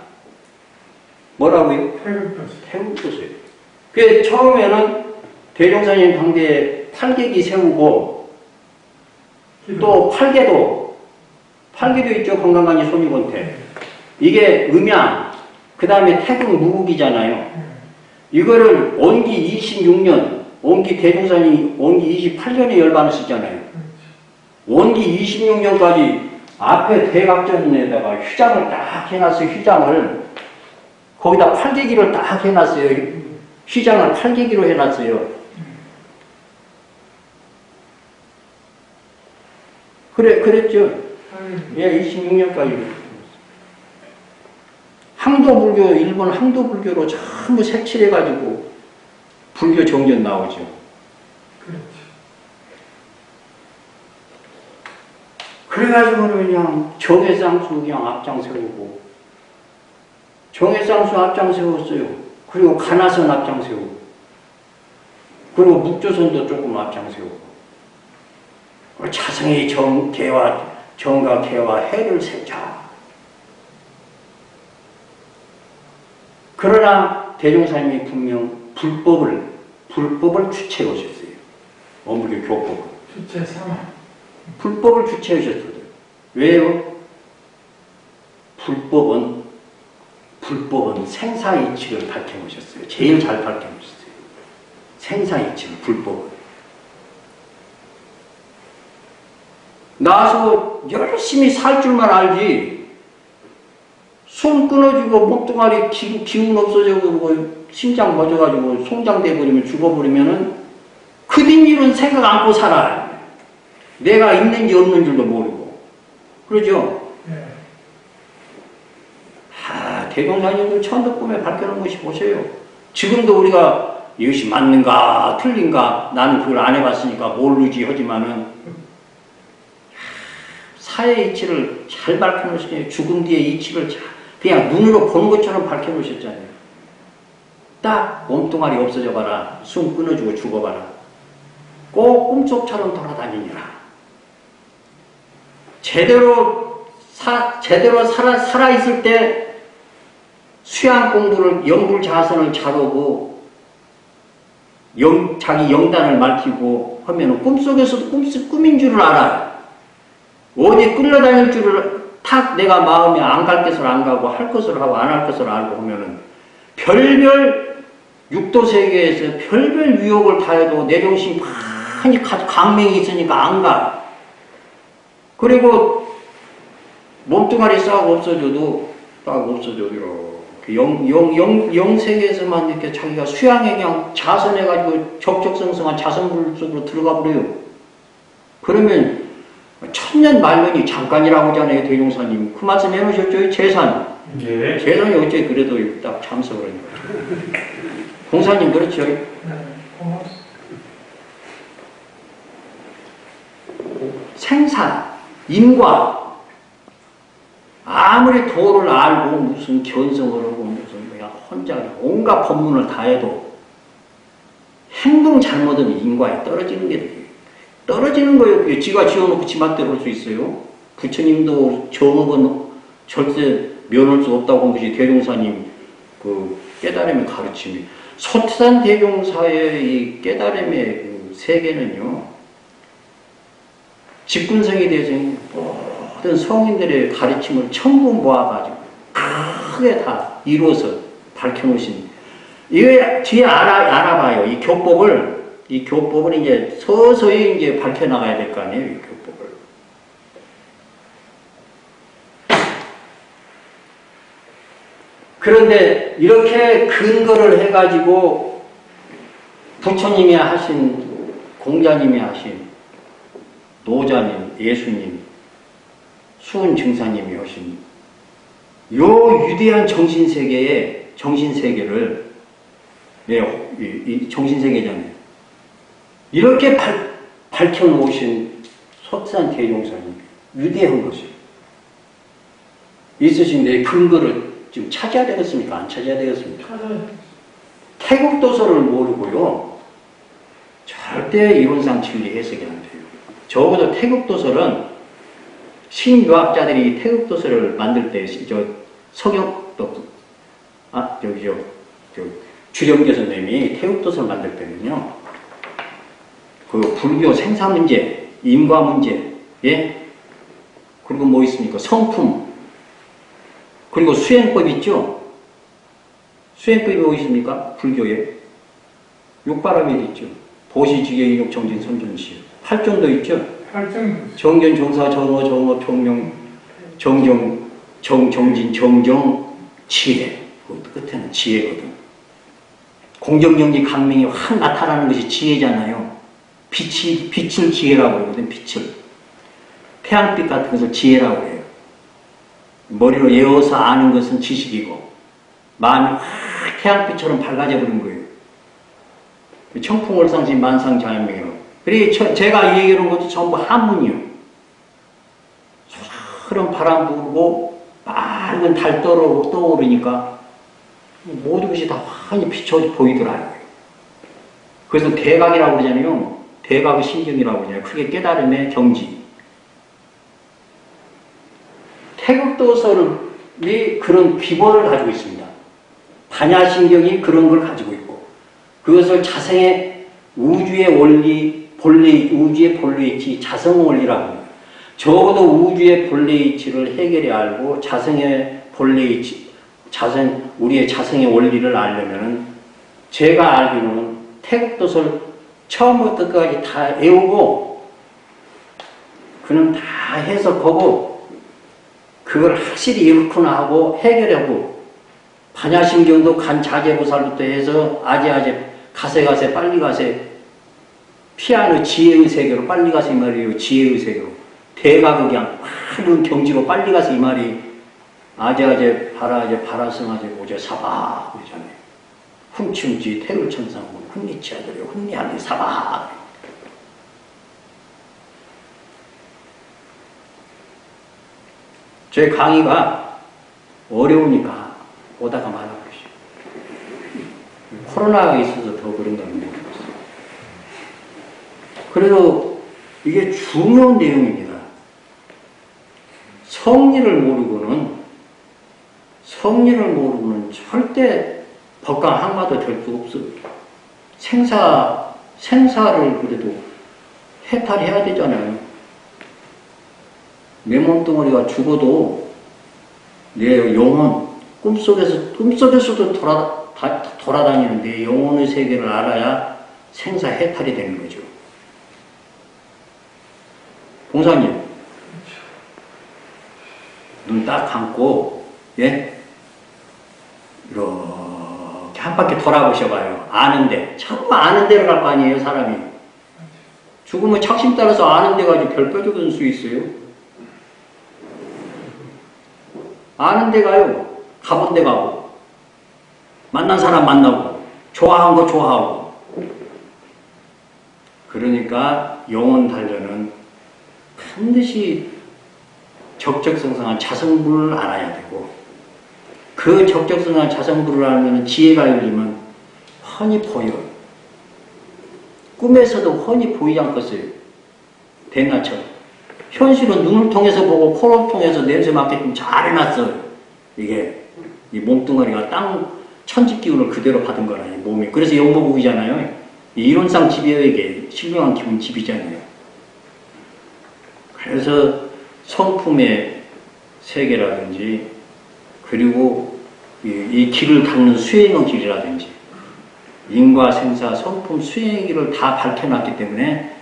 뭐라고요? 태극도시. 태국도세요. 그 처음에는 대종사님 당대에 팔객이 세우고 또 팔계도 있죠. 건강관리 손익원태. 이게 음양, 그 다음에 태국 무국이잖아요. 이거를 원기 26년, 원기 대종사님이 원기 28년에 열반을 쓰잖아요. 원기 26년까지 앞에 대각전에다가 휘장을 딱 해놨어요. 휘장을. 거기다 팔개기를 딱 해놨어요. 휘장을 팔개기로 해놨어요. 그랬죠. 예, 26년까지. 항도불교, 일본 항도불교로 전부 색칠해가지고 불교 정전 나오죠. 그렇죠. 그래가지고 그냥 정해쌍수 그냥 앞장 세우고, 정해쌍수 앞장 세웠어요. 그리고 가나선 앞장 세우고, 그리고 묵조선도 조금 앞장 세우고, 자성이 정과 개와 해를 세자. 그러나 대종사님이 분명 불법을 주체해 오셨어요. 원불교 교법을. 주체 삼아. 불법을 주체해 오셨어요. 왜요? 불법은 생사이치를 밝혀오셨어요. 제일 잘 밝혀오셨어요. 생사이치를, 불법을. 나서 열심히 살 줄만 알지, 숨 끊어지고 목동아리 기운 없어져가지고 심장 멎어가지고 송장돼버리면 죽어버리면은 그 뒷일은 생각 않고 살아. 내가 있는지 없는 줄도 모르고. 그러죠? 네. 대종사님도 천덕꿈에 밝혀놓은 것이 보세요. 지금도 우리가 이것이 맞는가 틀린가 나는 그걸 안 해봤으니까 모르지 하지만은 사의 이치를 잘 밝혀놓으시잖아요. 죽음 뒤의 이치를 그냥 눈으로 보는 것처럼 밝혀놓으셨잖아요. 딱 몸뚱아리 없어져 봐라. 숨 끊어지고 죽어봐라. 꼭 꿈속처럼 돌아다니니라. 제대로 살아있을 때 수양 공부를 영불자선을 잘하고 자기 영단을 밝히고 하면 꿈속에서도 꿈인 줄을 알아요. 어디 끌려다닐 줄을 탁 내가 마음에 안 갈 것을 안 가고 할 것을 하고 안 할 것을 알고 하면은 별별 육도 세계에서 별별 유혹을 다 해도 내 정신이 많이 강맹이 있으니까 안 가. 그리고 몸뚱아리 싹 없어져도 이렇게 영 세계에서만 이렇게 자기가 수양에 그냥 자선해가지고 적적성성한 자선불 속으로 들어가 버려요. 그러면 천년 만년이 잠깐이라고 하잖아요. 대종사님 그 말씀 해놓으셨죠. 재산. 예. 재산이 어째 그래도 딱 참석을 하니까. 공사님 그렇죠. 네. 고맙습니다. 생산, 인과 아무리 도를 알고 무슨 견성을 하고 무슨 그냥 혼자 온갖 법문을 다 해도 행동 잘못은 인과에 떨어지는 게 돼요. 떨어지는 거예요. 지가 지어놓고 지 맘대로 할 수 있어요. 부처님도 정업은 절대 면할 수 없다고 한 것이 대종사님 그 깨달음의 가르침이. 솟산 대종사의 이 깨달음의 그 세계는요, 직분성에 대해서 모든 성인들의 가르침을 전부 모아가지고 크게 다 이루어서 밝혀놓으신, 이거 뒤에 알아봐요. 이 교법을 이제 서서히 이제 밝혀나가야 될 거 아니에요, 이 교법을. 그런데 이렇게 근거를 해가지고 부처님이 하신, 공자님이 하신, 노자님, 예수님, 수은 증사님이 하신 요 위대한 정신세계를, 이 정신세계잖아요. 이렇게 밝혀놓으신 솟산 대종사님, 위대한 것이에요. 있으신데 근거를 지금 찾아야 되겠습니까? 안 찾아야 되겠습니까? 태국도서를 모르고요, 절대 이론상 진리 해석이 안 돼요. 적어도 태국도서는 신유학자들이 태국도서를 만들 때, 주령교 선생님이 태국도서를 만들 때는요, 그 불교 생사 문제, 인과 문제, 예? 그리고 뭐 있습니까? 성품, 그리고 수행법 있죠? 수행법이 뭐 있습니까? 불교에. 육바라밀 있죠. 보시지계, 인욕, 정진, 선존시. 8정도 있죠? 8정. 정견, 정사, 정어, 정업, 정명, 정정, 정진, 정정, 지혜. 그 끝에는 지혜거든. 공정정지 강명이 확 나타나는 것이 지혜잖아요. 빛을 지혜라고 그러거든, 빛을. 태양빛 같은 것을 지혜라고 해요. 머리로 외워서 아는 것은 지식이고, 마음이 확 태양빛처럼 밝아져 버린 거예요. 청풍월상신 만상자연명이라고. 그리고 제가 얘기하는 것도 전부 한문이요. 소소한 바람 불고 맑은 달 떠오르니까 모든 것이 다 환히 비춰 보이더라고요. 그래서 대각이라고 그러잖아요. 대각의 신경이라고 그러잖아요. 크게 깨달음의 경지. 태국도설이 그런 기본을 가지고 있습니다. 반야신경이 그런 걸 가지고 있고, 그것을 자성의 우주의 원리, 우주의 본래이치, 자성 원리라고 합니다. 적어도 우주의 본래이치를 해결해 알고 자성의 본래이치, 우리의 자성의 원리를 알려면은, 제가 알기로는 태국도설 처음부터 끝까지 다 외우고, 그는 다 해석하고, 그걸 확실히 이렇구나 하고 해결하고, 반야신경도 간자재보살부터 해서 아재아재, 가세 빨리 가세, 피아노 지혜의 세계로 빨리 가서 이 말이에요. 지혜의 세계로. 대가극양 많은 경지로 빨리 가서 이 말이, 아재아재, 바라아재, 바라성아재, 오재, 사바 그러잖아요. 훔치움지 태울천상군 훈리치아들이 훈리하니 사바. 제 강의가 어려우니까 오다가 말아보시오. 코로나가 있어서 더 그런가 모르겠어요. 그래도 이게 중요한 내용입니다. 성리를 모르고는 절대 법강 항마도 될 수 없어요. 생사를 그래도 해탈해야 되잖아요. 내 몸뚱어리가 죽어도 내 영혼, 꿈속에서도 돌아다니는 내 영혼의 세계를 알아야 생사 해탈이 되는 거죠. 봉사님, 눈 딱 감고, 예? 이렇게 한 바퀴 돌아보셔봐요. 아는데. 자꾸 아는 데로 갈 거 아니에요, 사람이. 죽으면 착심 따라서 아는 데 가지고 별 뾰족한 수 있어요. 아는 데 가요. 가본 데 가고. 만난 사람 만나고. 좋아한 거 좋아하고. 그러니까 영혼 단련은 반드시 적적성상한 자성불을 알아야 되고, 그 적적성한 자성불을 알면 지혜가 열리면 훤히 보여요. 꿈에서도 훤히 보이지 않겠어요. 대낮처럼. 현실은 눈을 통해서 보고 코를 통해서 냄새 맡게끔 잘 해놨어요. 이게 이 몸뚱아리가 땅 천지 기운을 그대로 받은 거라요. 몸이. 그래서 영모국이잖아요. 이론상 집여에게 신령한 기운 집이잖아요. 그래서 성품의 세계라든지 그리고 이 길을 닦는 수행의 길이라든지 인과 생사 성품 수행의 길을 다 밝혀놨기 때문에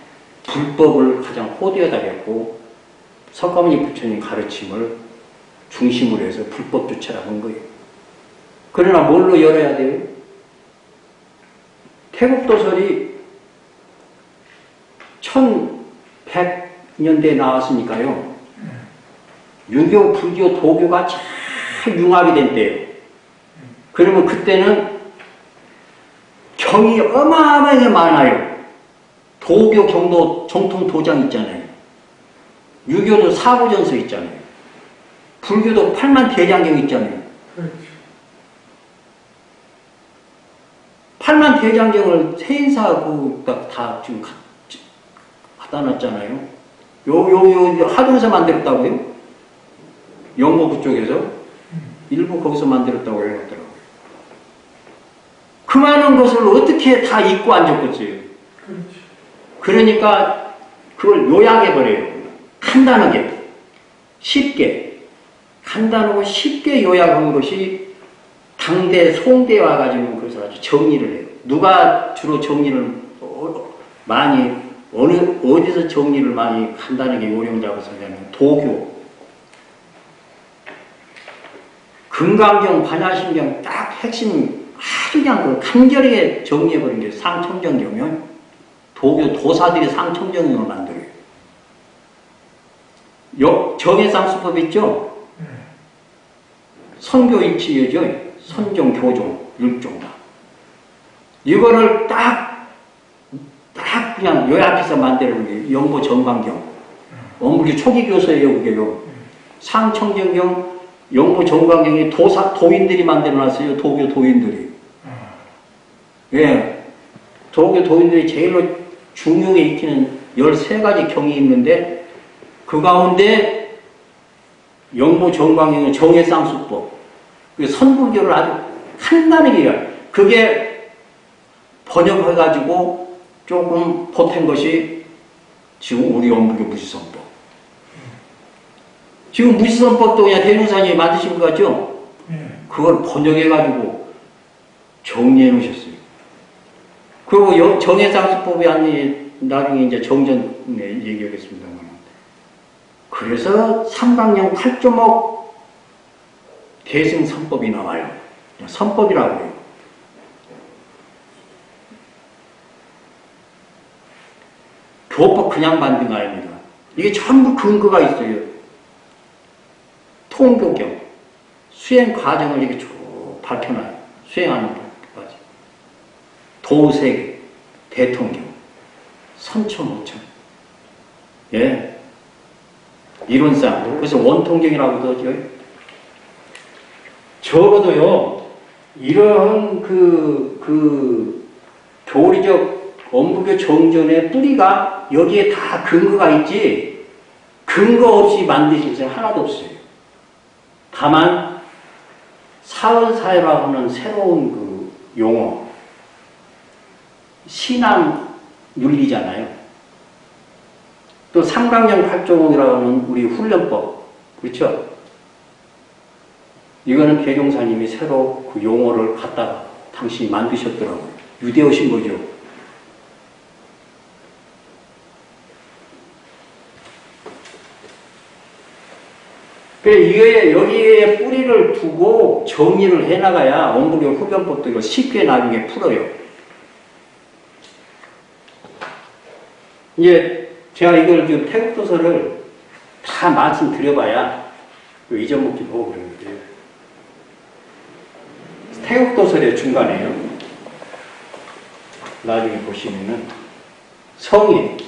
불법을 가장 호되어다녔고 석가모니 부처님 가르침을 중심으로 해서 불법 주체라고 한 거예요. 그러나 뭘로 열어야 돼요? 태국도설이 1100년대에 나왔으니까요. 유교, 불교, 도교가 잘 융합이 된 때예요. 그러면 그때는 경이 어마어마하게 많아요. 도교, 경도, 정통 도장 있잖아요. 유교도 사고전서 있잖아요. 불교도 8만 대장경 있잖아요. 그렇죠. 8만 대장경을 세인사하고 다 지금 갖다 놨잖아요. 하동에서 만들었다고요? 영모 그쪽에서? 일부 거기서 만들었다고 해놨더라고요. 그 많은 것을 어떻게 다 잊고 앉았겠어요? 그렇죠. 그러니까 그걸 요약해버려요. 간단하게, 쉽게, 간단하고 쉽게 요약한 것이 당대 송대에 와가지고 그래서 아주 정리를 해요. 누가 주로 정리를 많이 어디서 정리를 많이 간단하게 요령 잡아서 하냐면 도교, 금강경, 반야심경 딱 핵심 아주 그냥 그 간결하게 정리해버린 게 상청정경이요. 도교 도사들이 상청정경을 만들어요. 정해상수법 있죠? 선교일치여죠. 선종, 교종, 율종다. 이거를 딱 그냥 요약해서 만드는 게 영보 정방경. 엄불이 초기 교서예요, 그게요. 상청정경, 영보 정방경이 도인들이 만들어놨어요, 도교 도인들이. 예. 도교 도인들이 제일로 중요하게 익히는 13가지 경이 있는데, 그 가운데 영보 정방경의 정해상수법, 선불교를 아주 간단하게 해요. 그게 번역해가지고 조금 보탠 것이 지금 우리 영부교 무지성법. 지금 무지성법도 그냥 대종사님이 만드신 것 같죠? 그걸 번역해가지고 정리해 놓으셨어요. 그리고 정해상수법이 아니 나중에 이제 정전에 얘기하겠습니다만. 그래서 삼강령 8조목 대승선법이 나와요. 선법이라고 해요. 교법 그냥 만든 거 아닙니다. 이게 전부 근거가 있어요. 통교경, 수행 과정을 이렇게 쭉 밝혀놔요. 수행하는 법까지. 도세계, 대통경, 선천오천. 예. 이론상. 그래서 원통경이라고도 하죠. 적어도요, 이런 교리적 원불교 정전의 뿌리가 여기에 다 근거가 있지, 근거 없이 만드신 것은 하나도 없어요. 다만, 사언사회라고 하는 새로운 그 용어, 신앙 윤리잖아요. 또 삼강령 8조목이라고 하는 우리 훈련법, 그렇죠? 이거는 개종사님이 새로 그 용어를 갖다가 당신이 만드셨더라고요. 유대오신 거죠. 그래, 이게 여기에 뿌리를 두고 정리를 해나가야 원불교 흡연법도 이거 쉽게 나중에 풀어요. 이제 제가 이걸 지금 태국도서를 다 말씀드려봐야 잊어먹기도 하고 그러는데, 태국도설의 중간에요. 나중에 보시면은 성인은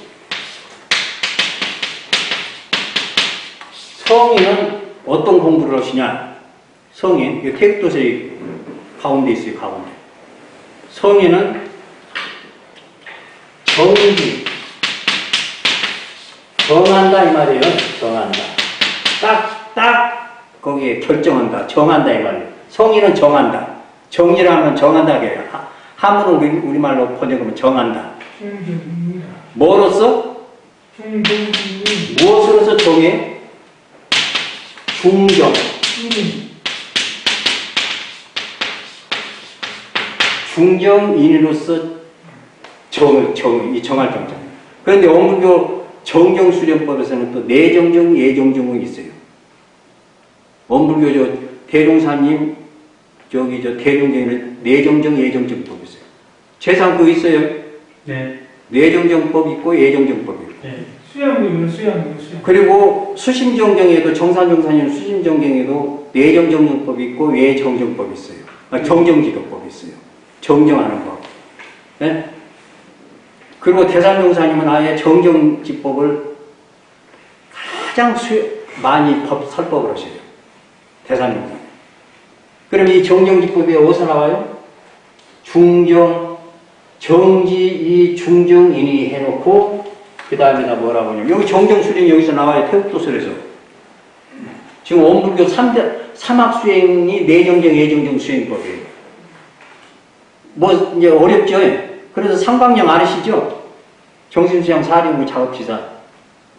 어떤 공부를 하시냐? 성인, 이 태국도서의 가운데 있어요, 가운데. 성인은 정지. 정한다 이 말이에요. 정한다. 딱 거기에 결정한다. 정한다 이 말이에요. 성의는 정한다. 정의를 하면 정한다 해요. 한문은 우리말로 번역하면 정한다. 중정입니다. 뭐로써? 중정이 무엇으로서 정해? 중정. 중정인으로서 정할 정정. 그런데 원불교 정정수련법에서는 또 내정정, 예정정이 있어요. 원불교 대종사님 대종정에는 내정정, 예정정법이 있어요. 재상 그거 있어요. 네. 내정정법 있고 예정정법이 있고. 네. 수양무는 수양. 그리고 수심정경에도 정산정산님 수심정경에도 내정정정법이 있고 예정정법이 있어요. 정정지도법이 있어요. 정정하는 법. 네? 그리고 대산정사님은 아예 정정지법을 가장 많이 설법을 하셔요. 대산정사님. 그럼 이 정정지법이 어디서 나와요? 중정, 정지, 이 중정인이 해놓고 그 다음에다 뭐라고 하냐면 여기 정정수령이 여기서 나와요. 태국도설에서. 지금 원불교 3학수행이 내정정, 예정정 수행법이에요. 뭐 이제 어렵죠. 그래서 상광령 아시죠? 정신수양 사림구 작업지사.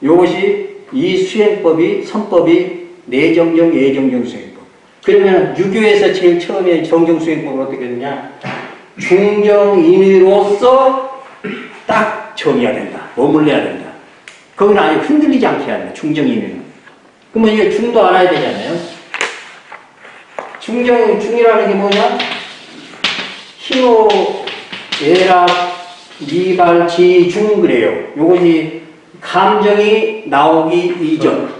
이것이 이 수행법이 선법이 내정정, 예정정 수행법. 그러면 유교에서 제일 처음에 정정수행법을 어떻게 했느냐? 중정인으로서 딱 정해야 된다. 머물러야 된다. 거기는 아예 흔들리지 않게 해야 된다. 중정인은. 그러면 이게 중도 알아야 되잖아요. 중이라는 게 뭐냐? 희노, 예락, 미발, 지, 중 그래요. 요것이 감정이 나오기 이전.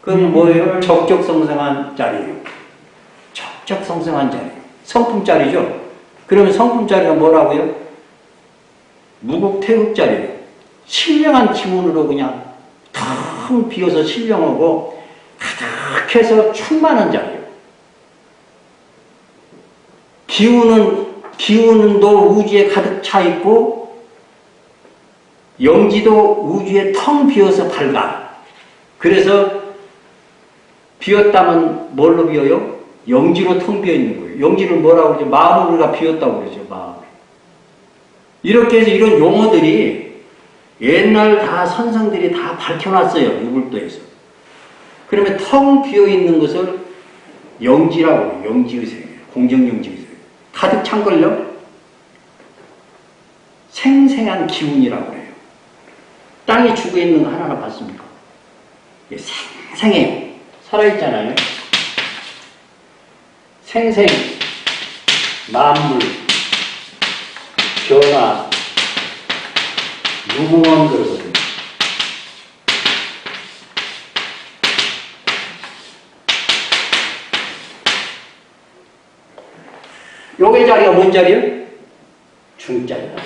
그건 뭐예요? 적적성성한 자리예요. 적적성성한 자리. 성품자리죠. 그러면 성품자리가 뭐라고요? 무국태국자리예요. 신령한 기운으로 그냥 텅 비어서 신령하고 가득해서 충만한 자리예요. 기운도 우주에 가득 차 있고 영지도 우주에 텅 비어서 밝아. 그래서 비었다면 뭘로 비어요? 영지로 텅 비어 있는 거예요. 영지를 뭐라고 그러죠? 마음을 우리가 비었다고 그러죠. 마음. 이렇게 해서 이런 용어들이 옛날 다 선생들이 다 밝혀놨어요. 유불도에서. 그러면 텅 비어 있는 것을 영지라고 해요. 영지의식이에요. 공정영지의식. 가득 찬 걸요? 생생한 기운이라고 해요. 땅에 죽어 있는 거 하나하나 봤습니까? 생생해요. 살아있잖아요. 생생, 만물, 변화, 무궁한 그러거든요. 요게 자리가 뭔 자리예요? 중자리다.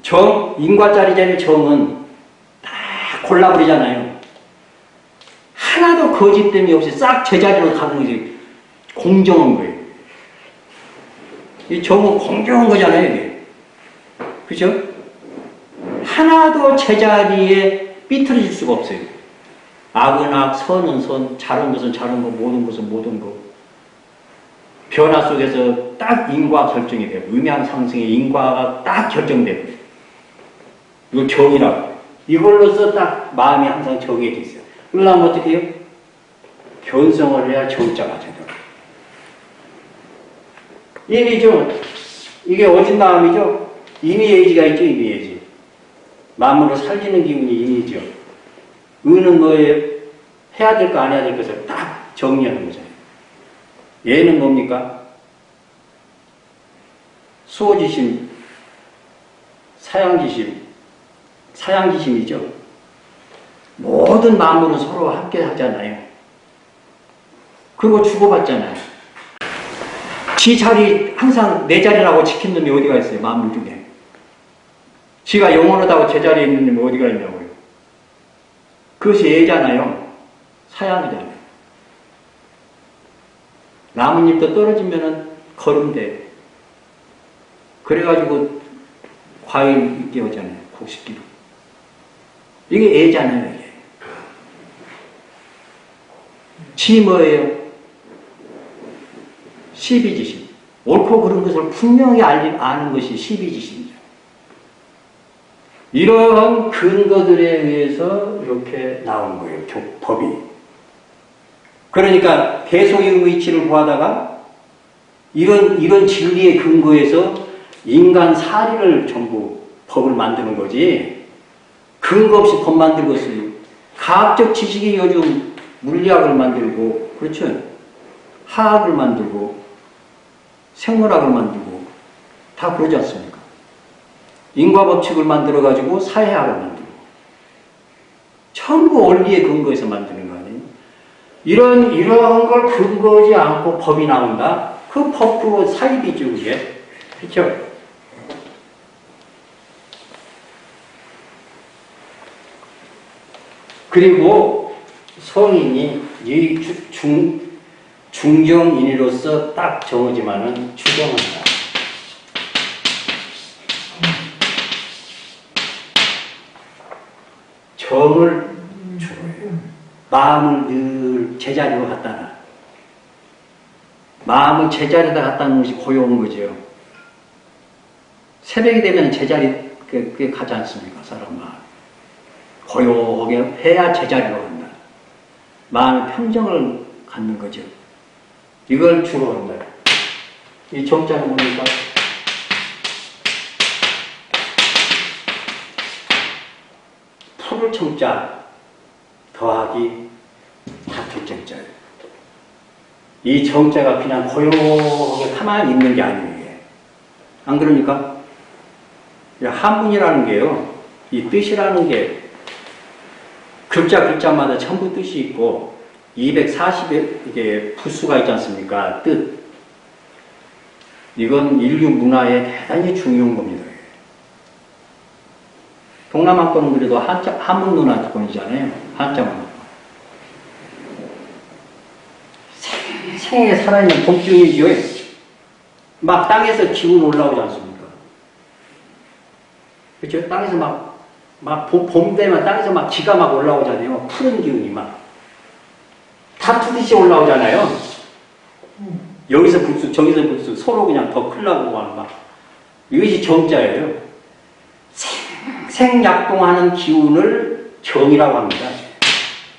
정, 인과자리잖아요. 정은 다 골라버리잖아요. 하나도 거짓됨이 없이 싹 제자리로 가는 것이 공정한 거예요. 이 정은 공정한 거잖아요. 이게. 그죠? 하나도 제자리에 삐뚤어질 수가 없어요. 악은 악, 선은 선, 잘한 것은 잘한 거, 모든 것은 모든 거. 변화 속에서 딱 인과 결정이 돼요. 음양상승의 인과가 딱 결정돼요. 이거 정이라고. 이걸로써 딱 마음이 항상 정해져 있어요. 그러려면 어떻게 해요? 변성을 해야 정자가 되더라고요. 이미죠. 이게 어진 마음이죠. 이미예지가 있죠. 이미예지. 마음으로 살리는 기분이 이미죠. 의는 뭐예요? 해야 될 거 안 해야 될 것을 딱 정리하는 거잖아요. 예는 뭡니까? 수호지심, 사양지심, 사양지심이죠. 모든 마음으로 서로 함께 하잖아요. 그리고 주고받잖아요. 지 자리, 항상 내 자리라고 지킨 놈이 어디가 있어요? 마음을 중에. 지가 영원하다고 제자리에 있는 놈이 어디가 있냐고요. 그것이 예잖아요. 사양이잖아요. 나뭇잎도 떨어지면은 걸음돼. 그래가지고 과일 있게 하잖아요. 곡식기로. 이게 애잖아요, 이게. 지 뭐예요? 시비지심. 옳고 그른 것을 분명히 아는 것이 시비지심이죠. 이러한 근거들에 의해서 이렇게 나온 거예요, 법이. 그러니까 대소의 위치를 구하다가 이런 진리의 근거에서 인간 사리를 전부 법을 만드는 거지, 근거 없이 법 만들고 있어요. 과학적 지식이 요즘 물리학을 만들고, 그렇죠? 화학을 만들고, 생물학을 만들고, 다 그러지 않습니까? 인과법칙을 만들어가지고 사회학을 만들고, 전부 원리의 근거에서 만드는 거 아니에요? 이러한 걸 근거하지 않고 법이 나온다? 그 법도 사입이죠, 그게. 그렇죠? 그리고 성인이 이 중정인으로서 딱 정하지만은 추정한다. 정을 주로 해요. 마음을 늘 제자리로 갖다 놔. 마음을 제자리에다 갖다 놓는 것이 고요한 거죠. 새벽이 되면 제자리 그 가지 않습니까? 사람 마음. 고요하게 해야 제자리로 간다. 마음의 평정을 갖는 거죠. 이걸 주로 한다. 이 정자는 뭡니까? 풀을 청자 더하기 다툴 정자예요. 이 정자가 그냥 고요하게 가만히 있는 게 아니에요. 이게. 안 그러니까? 한문이라는 게요, 이 뜻이라는 게 글자마다 전부 뜻이 있고 240의 이게 부수가 있지 않습니까? 뜻. 이건 인류 문화에 대단히 중요한 겁니다. 동남아권은 그래도 한문 문화권이잖아요. 한자 문화. 생에 살아있는 복중이죠. 막 땅에서 기운 올라오지 않습니까? 그렇죠? 땅에서 봄 되면 땅에서 막 기가 막 올라오잖아요. 푸른 기운이 막. 다 푸듯이 올라오잖아요. 여기서 불쑥, 저기서 불쑥, 서로 그냥 더 클라고 하는 막. 이것이 정자예요. 생약동하는 기운을 정이라고 합니다.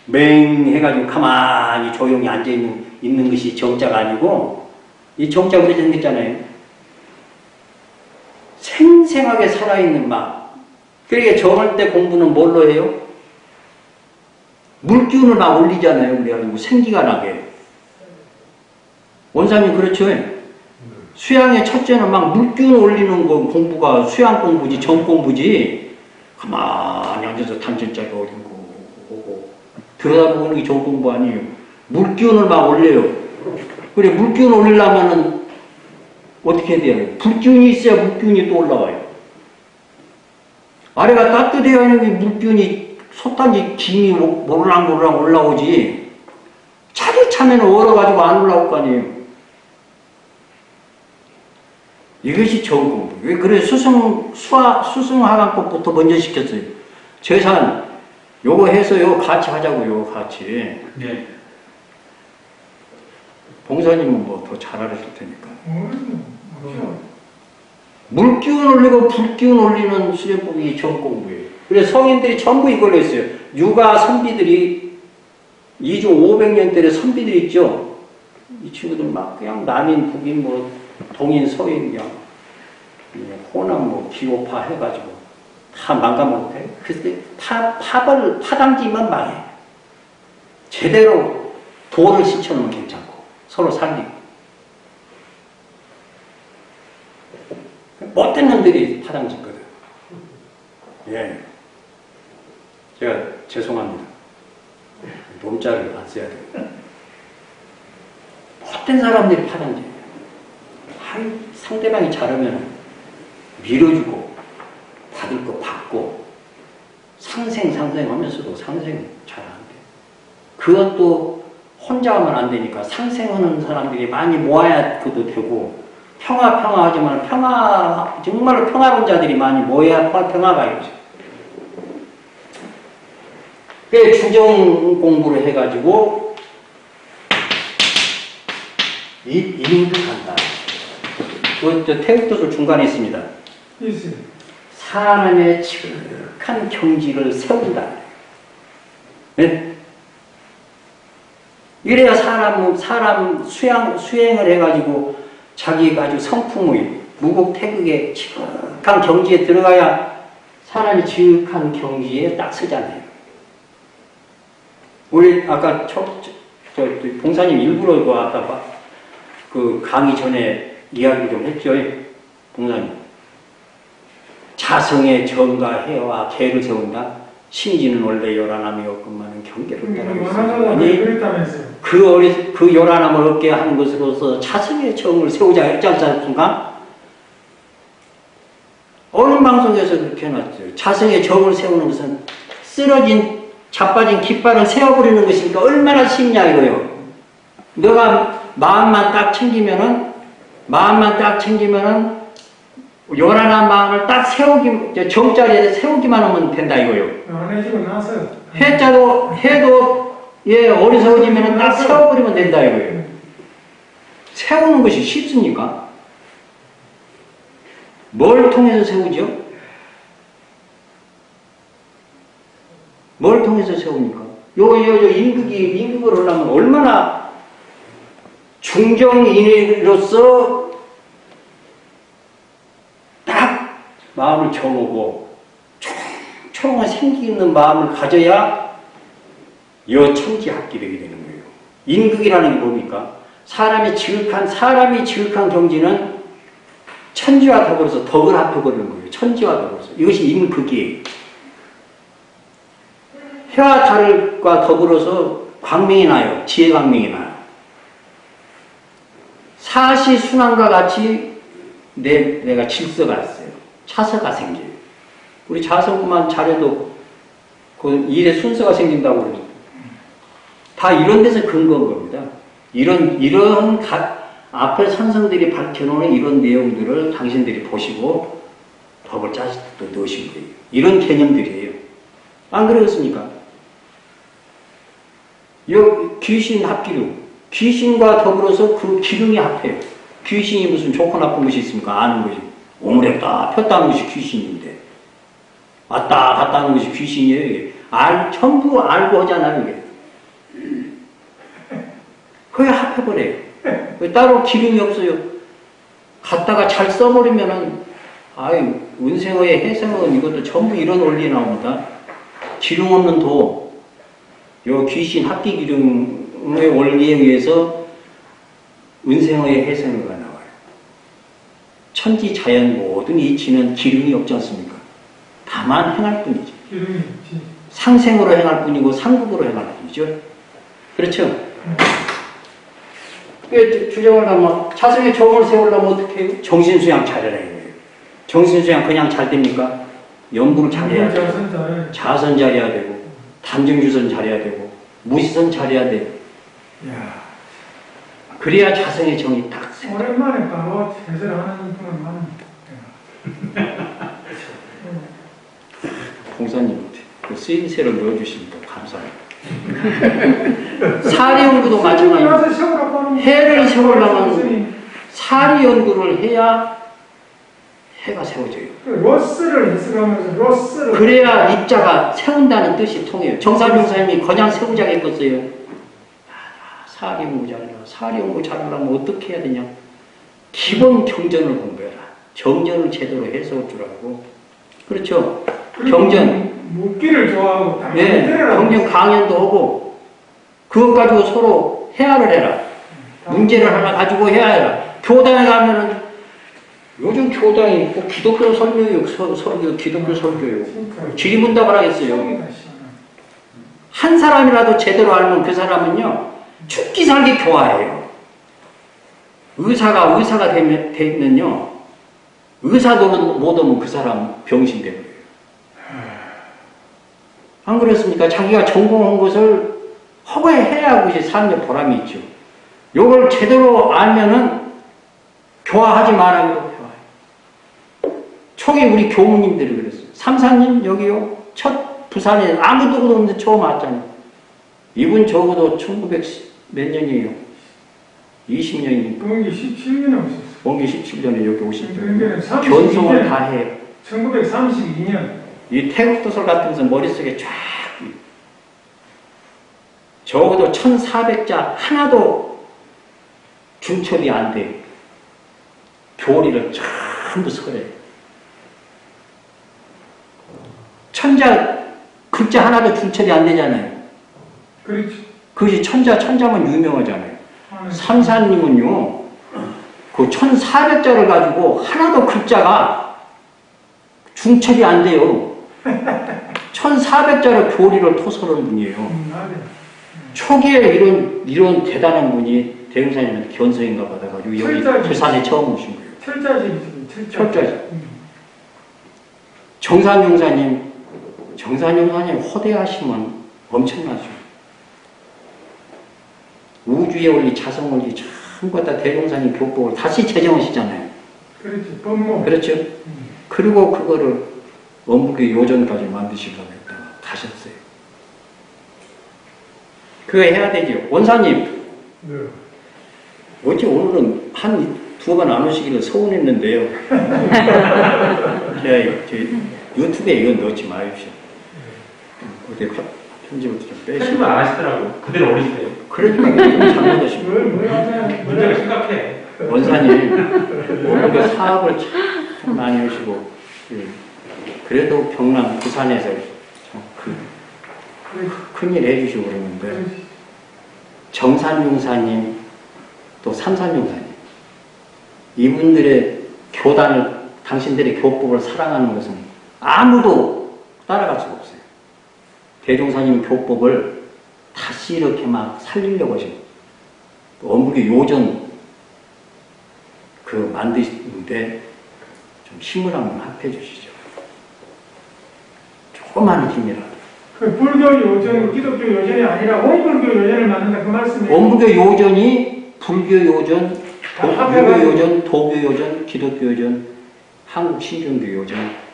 맹해가지고 가만히 조용히 앉아있는 것이 정자가 아니고, 이 정자 그렇게 생겼잖아요. 생생하게 살아있는 막. 그러니까 정할 때 공부는 뭘로 해요? 물기운을 막 올리잖아요. 그래가지고 생기가 나게. 원사님 그렇죠? 수양의 첫째는 막 물기운 올리는 거 공부가 수양 공부지, 정 공부지. 가만히 앉아서 단전자가 어딘 거 오고 들여다보는 게 정 공부 아니에요. 물기운을 막 올려요. 그래, 물기운 올리려면은 어떻게 해야 돼요? 불기운이 있어야 물기운이 또 올라와요. 아래가 따뜻해야 물기운이 솥단지 김이 모르락모르락 올라오지. 차면 얼어가지고 안 올라올 거 아니에요. 이것이 좋은 공부. 왜 그래 수승하강법부터 먼저 시켰어요. 재산 요거 해서요 같이 하자고요. 같이. 네. 봉사님은 뭐 더 잘하실 테니까. 물기운 올리고 불기운 올리는 수련법이 정 공부예요. 그래서 성인들이 전부 이걸로 했어요. 육아 선비들이 2주 500년대의 선비들 있죠. 이 친구들 막 그냥 남인, 북인, 뭐 동인, 서인 그냥 호남, 뭐 기호파 해가지고 다 망가먹게. 그때 파당기만 망해. 제대로 도를 시켜놓으면 괜찮고 서로 살리고. 못된 놈들이 파당짓거든. 예. 제가 죄송합니다. 몸자를 안 써야 돼요. 못된 사람들이 파당짓이에요. 상대방이 잘하면 밀어주고 받을 거 받고 상생하면서도 상생 잘 안 돼. 그것도 혼자 하면 안 되니까 상생하는 사람들이 많이 모아야 그것도 되고 평화하지만 정말로 평화로운 자들이 많이 모여야 평화가 있죠. 그 주정 공부를 해가지고 인득한다. 저 태극도서 중간에 있습니다. 있어요. 사람의 지극한 경지를 세운다. 네? 이래야 사람 수행을 해가지고 자기가 아주 성품의 무국태극의 지극한 경지에 들어가야 사람이 지극한 경지에 딱 서잖아요. 우리 아까 봉사님 일부러 아까 그 강의 전에 이야기 좀 했죠. 봉사님. 자성의 정가해와 계를 세운다. 신지는 원래 요란함이 없건만은 경계롭다라고 했으니 그 요란함을 얻게 하는 것으로서 자성의 정을 세우자 했지 않습니까? 어느 방송에서 그렇게 해놨죠. 자성의 정을 세우는 것은 쓰러진 자빠진 깃발을 세워버리는 것이니까 얼마나 쉽냐 이거요. 너가 마음만 딱 챙기면은 요란한 마음을 딱 정자리에 세우기만 하면 된다 이거요. 안 해지고 나서요. 해도 어리석어지면 딱 세워버리면 된다 이거예요. 세우는 것이 쉽습니까? 뭘 통해서 세우죠? 뭘 통해서 세웁니까? 임극을 하려면 얼마나 중정인으로서 딱 마음을 정하고 총총한 생기 있는 마음을 가져야 여천지합기력이 되는 거예요. 인극이라는 게 뭡니까? 사람이 지극한 경지는 천지와 더불어서 덕을 합해버리는 거예요. 천지와 더불어서. 이것이 인극이에요. 해와 달과 더불어서 광명이 나요. 지혜 광명이 나요. 사시순환과 같이 내가 질서가 있어요. 차서가 생겨요. 우리 자성만 잘해도 그 일에 순서가 생긴다고 그러죠. 다 이런 데서 근거한 겁니다. 이런 앞에 선생들이 밝혀놓은 이런 내용들을 당신들이 보시고 법을 짜서 또 넣으신 거예요. 이런 개념들이에요. 안 그렇습니까? 귀신 합기lum. 귀신과 더불어서 그 기lum이 합해요. 귀신이 무슨 좋고 나쁜 것이 있습니까? 아는 것이. 오므렸다 폈다는 것이 귀신인데. 왔다 갔다 하는 것이 귀신이에요. 이게. 전부 알고 하잖아요. 이게. 그게 합해버려요. 따로 기lum이 없어요. 갖다가 잘 써버리면은, 운생어의 해생은 이것도 전부 이런 원리 나옵니다. 기lum 없는 도, 귀신 합기 기lum의 원리에 의해서 운생어의 해생어가 나와요. 천지 자연 모든 이치는 기lum이 없지 않습니까? 다만 행할 뿐이죠. 상생으로 행할 뿐이고 상극으로 행할 뿐이죠. 그렇죠? 주정을 하면 자성의 정을 세우려면 어떻게 해요? 정신수양 잘해라 이거예요. 정신수양 그냥 잘 됩니까? 연구를 잘해야 되고 자선 잘해야 되고 단정주선 잘해야 되고 무시선 잘해야 돼요. 그래야 자성의 정이 딱 세워요. 오랜만에 바로 제대로 하는 분은 많은. 봉사님한테 그 쓰임새를 넣어주십니다. 감사합니다. 사리연구도 마찬가지입니다. 해를 세우려면 사리연구를 해야 해가 세워져요. 로스를 해석하면서 로스를 그래야 입자가 세운다는 뜻이 통해요. 정사병사님이 그냥 세우자고 했겠어요. 사리연구 잘해라. 사리연구 잘하려면 어떻게 해야 되냐? 기본 경전을 공부해라. 정전을 제대로 해석할 줄 알고. 그렇죠? 경전. 묻기를 좋아하고 네, 경전 강연도 하고 그것 가지고 서로 해야를 해라. 문제를 하나 가지고 해야 해라. 교단에 가면은 요즘 교단이 꼭 기독교 설교요, 기독교 설교요. 지리문답을 하겠어요. 한 사람이라도 제대로 알면 그 사람은요 죽기 살기 교화해요. 의사가 되면요 의사도 못 오면 그 사람 병신돼요. 안 그렇습니까? 자기가 전공한 것을 허가해야 그것이 삶의 보람이 있죠. 요걸 제대로 알면은 교화하지 말아요. 교화. 초기 우리 교무님들이 그랬어요. 삼사님 여기요. 첫 부산에 아무도 없는데 처음 왔잖아요. 이분 적어도 1900 몇 년이에요? 20년이니까. 그게 17년에 오셨어요. 원기 17년에 여기 오실 때 그러니까 32 견성을 년. 다 해요. 1932년. 이 태국도설 같은 것은 머릿속에 쫙 적어도 1400자 하나도 중첩이 안 돼요. 교리를 전부 설해요. 천자 글자 하나도 중첩이 안 되잖아요. 그렇죠. 그것이 천자만 유명하잖아요. 삼사님은요, 그 1400자를 가지고 하나도 글자가 중첩이 안 돼요. 1400자를 교리를 토설하는 분이에요. 맞아요. 초기에 이런 대단한 분이 대흥사님한테 견성인가 받아가지고 여기 철자지. 부산에 처음 오신 거예요. 철자지. 철자지. 정산용사님 호대하시면 엄청나죠. 우주의 원리, 자성 원리 전부 다 대종사님 교법을 다시 제정하시잖아요. 그렇지. 법모. 그렇죠? 그리고 그거를 원불교 요전까지 만드시려고 했다가 가셨어요. 그거 해야 되죠. 원사님, 네. 어찌 오늘은 한 두 번 안 오시기를 서운했는데요. 제가 유튜브에 이건 넣지 마십시오. 어디 편집을 좀 빼시고. 편집을 안 하시더라고. 그대로 올리세요. 그러니까 좀 잘못하시고. 문제가 심각해. 원사님, 원불교 사업을 참 많이 하시고, 그래도 경남, 부산에서 큰일 해주시고 그러는데, 정산용사님, 또 삼산용사님, 이분들의 교단을, 당신들의 교법을 사랑하는 것은 아무도 따라갈 수가 없어요. 대종사님 교법을 다시 이렇게 막 살리려고 하시고, 원불교 요전 만드시는데 좀 힘을 한번 합해 주시죠. 조그마한 힘이라도. 그 불교 요전, 기독교 요전이 아니라 원불교 요전을 만든다 그 말씀이에요. 원불교 요전이 불교 요전, 유교 요전, 도교 요전, 기독교 요전, 한국 신종교 요전.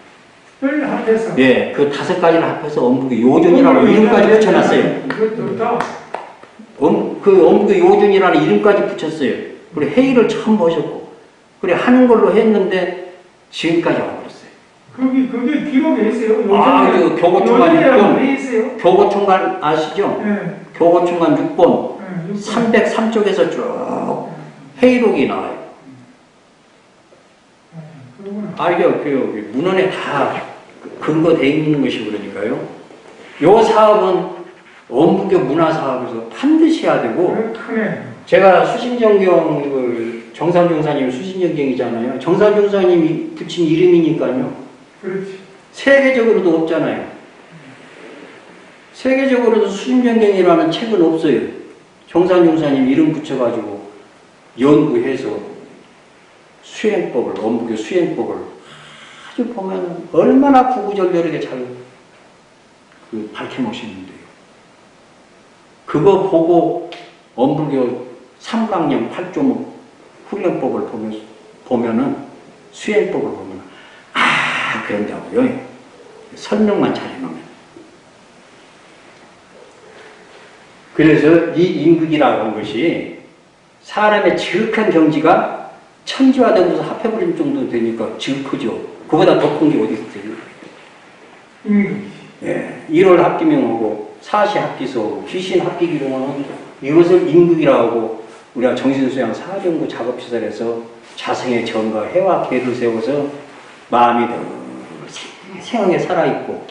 을 합해서. 예, 그 5가지를 합해서 원불교 요전이라고 이름까지 붙여놨어요. 좋다. 그 원불교 요전이라는 이름까지 붙였어요. 그리고 회의를 처음 보셨고, 그래 하는 걸로 했는데 지금까지 와버렸어요. 그게 기록에 있어요. 그 교고총관 요전이라고 돼 있어요. 6번, 교고총관 아시죠? 네. 교고총관 6번, 네, 303쪽에서 쭉 회의록이 나와요. 알죠? 그 문헌에 다 근거되어 있는 것이 그러니까요. 요 사업은 원불교 문화사업에서 반드시 해야 되고, 크네. 제가 수신정경, 정산용사님 수신정경이잖아요. 정산용사님이 붙인 이름이니까요. 그렇지. 세계적으로도 없잖아요. 세계적으로도 수신정경이라는 책은 없어요. 정산용사님 이름 붙여가지고 연구해서 수행법을, 원불교 수행법을 아주 보면 얼마나 구구절절하게 잘 밝혀놓으시는데요. 그거 보고 원불교 3강령 8조목 훈련법을 보면은 수행법을 보면 그런다고요. 설명만 잘 해놓으면. 그래서 이 임극이라고 하는 것이 사람의 지극한 경지가 천지화되면서 합해버릴 정도 되니까 지극하죠. 그보다 더 큰 게 어디 있어요? 예, 1월 합기명하고 사시 합기소하고 귀신 합기기로는 이것을 임극이라고 하고 우리가 정신수양 사정구 작업시설에서 자성의 정과 해와 계를 세워서 마음이 생생하게 살아있고,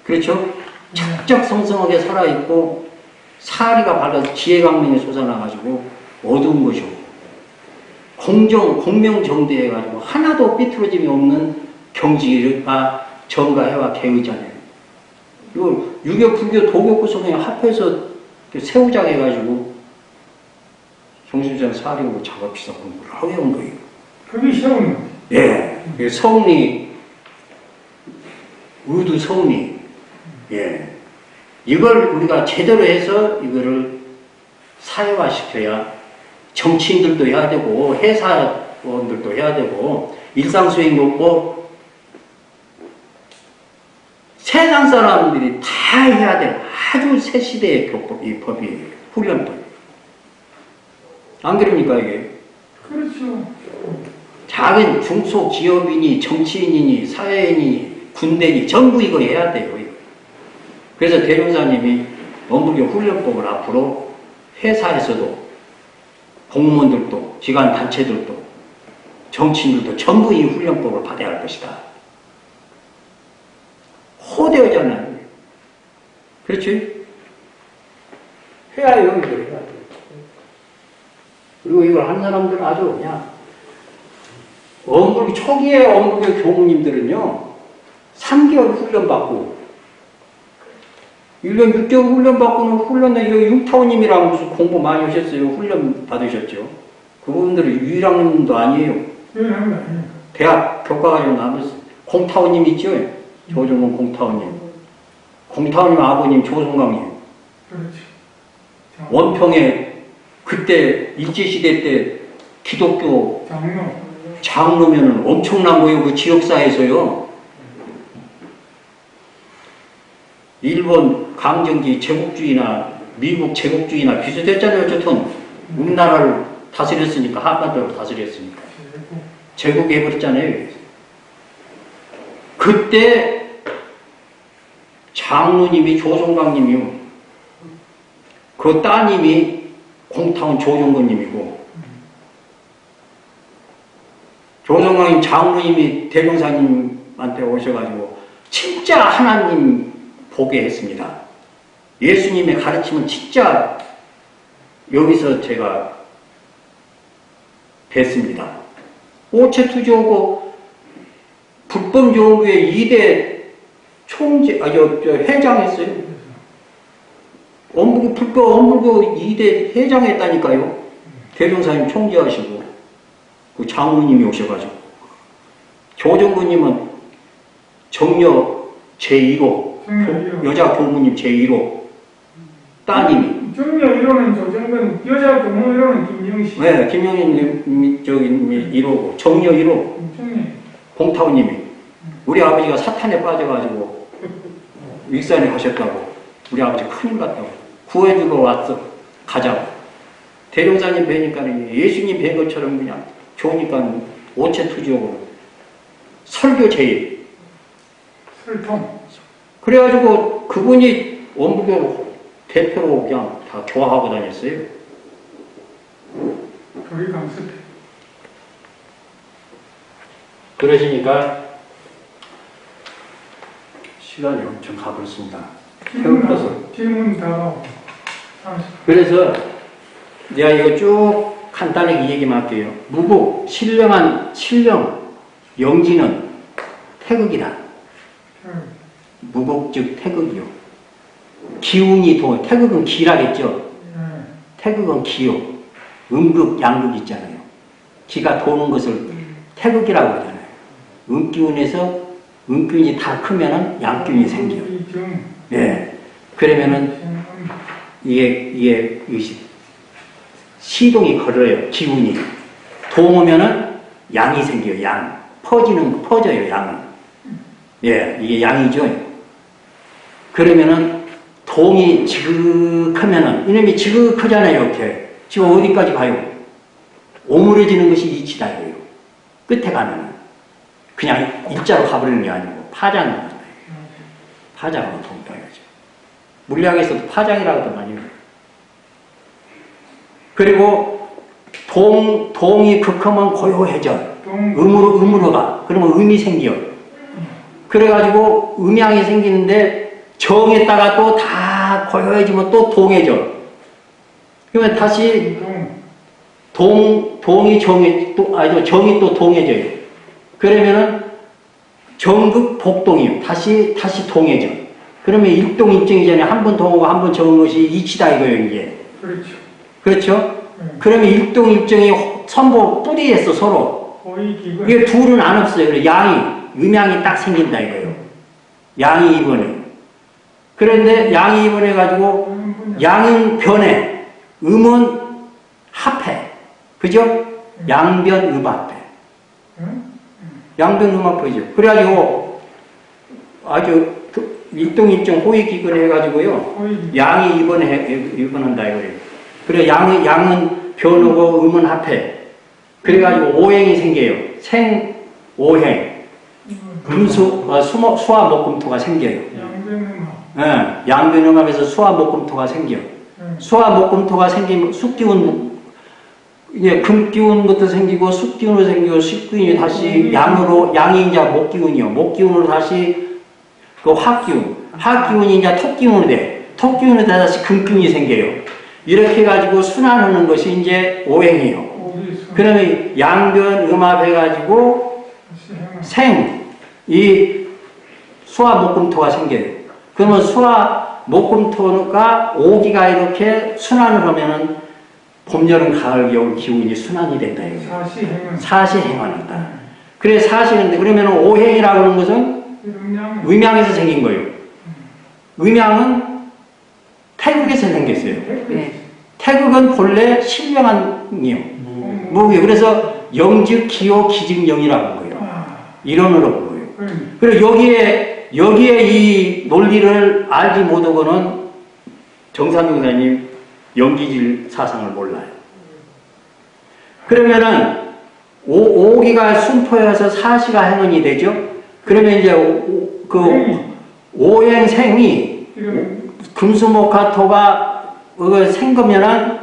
그렇죠? 적적성성하게 살아있고 사리가 밝아서 지혜강명이 솟아나가지고 어두운 것이 없고 공명정대해가지고 하나도 삐뚤어짐이 없는 경지가 정과 해와 계의잖아요. 이거 유교, 불교, 도교 구성에 합해서 세우자 해가지고 정신수양 사령부 작업시설 공부를 하게 한 거예요. 그게 시험은. 예, 성리, 의두 성리, 예, 이걸 우리가 제대로 해서 이거를 사회화시켜야 정치인들도 해야 되고 회사 교사원들도 해야 되고 일상수행법도 세상 사람들이 다 해야 될 아주 새 시대의 교법, 이 법이에요. 훈련법. 안 그럽니까 이게? 그렇죠. 작은 중소기업인이 정치인이니 사회인이니 군대니 전부 이거 해야 돼요. 이거. 그래서 대종사님이 원불교 훈련법을 앞으로 회사에서도 공무원들도 기관 단체들도 정치인들도 전부 이 훈련법을 받아야 할 것이다. 호되어잖아요. 그렇지? 해야 해요. 이걸 해야 돼. 그리고 이걸 한 사람들은 아주 그냥 초기에 원불교 교무님들은요 3개월 훈련받고 1년 6개월 훈련받고는 훈련에 이거 육타오님이랑 무슨 공부 많이 하셨어요. 훈련 받으셨죠. 그분들은 유일학년도 아니에요. 유일한 거 아니에요. 대학 교과과정 나왔어요. 공타오님 있죠. 조정원 공타오님. 공타오님 아버님 조성광님. 그렇지. 원평에 그때 일제시대 때 기독교 장로면은 엄청난 거예요. 그 지역사회에서요. 일본 강점기 제국주의나 미국 제국주의나 비슷했잖아요. 어쨌든 우리나라를 다스렸으니까 한반도를 다스렸으니까 제국해버렸잖아요. 그때 장로님이 조성광님이요. 그 따님이 공타운 조정근님이고 조성광님 장로님이 대명사님한테 오셔가지고 진짜 하나님 보게 했습니다. 예수님의 가르침은 진짜 여기서 제가 뵀습니다. 오체투조고 불법조교회 2대 총재, 회장했어요. 불법 2대 회장했다니까요. 대종사님 총재하시고, 그 장로님이 오셔가지고. 조정구님은 정려 제1호, 여자 교무님 제1호, 따님이. 정려 1호는 조정근, 여자 교무 1호는 김영식. 네, 김영희님, 저기, 1호고, 정려 1호, 공타우님이. 우리 아버지가 사탄에 빠져가지고, 익산에 가셨다고. 우리 아버지 큰일 났다고. 구해주러 왔어. 가자고. 대종사님 뵈니까 예수님 뵌 것처럼 그냥 좋으니까 오체투지역으로 설교 제일. 설통. 그래가지고 그분이 원불교 대표로 그냥 다 교화하고 다녔어요. 거기 강습해. 그러시니까 시간이 엄청 가버렸습니다. 배고파서. 질문 다. 그래서 내가 이거 쭉 간단하게 이 얘기만 할게요. 무국, 신령한 신령, 영지는 태극이다. 무국 즉 태극이요. 기운이 태극은 기라겠죠. 태극은 기요. 음극, 양극 있잖아요. 기가 도는 것을 태극이라고 하잖아요. 음기운에서 음기운이 다 크면은 양기운이 생겨요. 네. 그러면은 이게 시동이 걸어요. 기운이. 동 오면은 양이 생겨요. 양. 퍼져요. 양은. 예, 이게 양이죠. 그러면은 동이 지극하면은 이놈이 지극하잖아요. 이렇게. 지금 어디까지 가요? 오므려지는 것이 이치다 이거예요. 끝에 가면은 그냥 일자로 가버리는 게 아니고 파장을 한다. 파장으로 동동해야죠. 물리학에서도 파장이라고도 많이 해요. 그리고 동이 극하면 고요해져. 음으로 가. 그러면 음이 생겨. 그래가지고 음양이 생기는데 정에다가 또 다 고요해지면 또 동해져. 그러면 다시 정이 또 동해져요. 그러면은 정극 복동이요. 다시 동해져. 그러면 일동일정이잖아요. 한 번 동하고 한 번 정한 것이 이치다 이거예요, 이게. 그렇죠. 그렇죠? 그러면 일동일정이 선보 뿌리에서 서로. 이게 둘은 안 없어요. 그래 음양이 딱 생긴다 이거예요. 양이 입원해. 그런데 양이 입원해가지고 양은 변해. 음은 합해. 그죠? 양변음합회. 응? 양변음합회죠. 그래가지고 아주 일동일정 호의기근을 해가지고요. 거의 양이 입원한다 이거예요. 그래 양은 변하고 음은 합해. 그래가지고 오행이 생겨요. 생오행. 수화목금토가 생겨요. 양변음합. 양변음합에서 수화목금토가 생겨. 수화목금토가 생기면 숙기운 이제 금기운부터 생기고 숙기운으로 생기고 식기운이 다시 양이 이제 목기운이요. 목기운으로 다시 그 화기운이 이제 토기운으로 돼. 토기운으로 다시 금기운이 생겨요. 이렇게 해가지고 순환하는 것이 이제 오행이에요. 그러면 양변음합 해가지고 이 수화목금토가 생겨요. 그러면 수화목금토가 오기가 이렇게 순환을 하면은 봄, 여름, 가을, 겨울 기운이 순환이 된다. 사시행한다. 그래 사시는데 그러면 오행이라고 하는 것은 음양에서 생긴 거예요. 음양은 태극에서 생겼어요. 태극은 본래 신령한이요. 뭐예요? 그래서 영즉 기호 기증영이라고 한 거예요. 이론으로 본 거예요. 그리고 여기에 이 논리를 알지 못하고는 정삼용사님 영기질 사상을 몰라요. 그러면은 오기가 순토여서 사시가 행운이 되죠. 그러면 이제 그 오행생이 금수목화토가 생기면은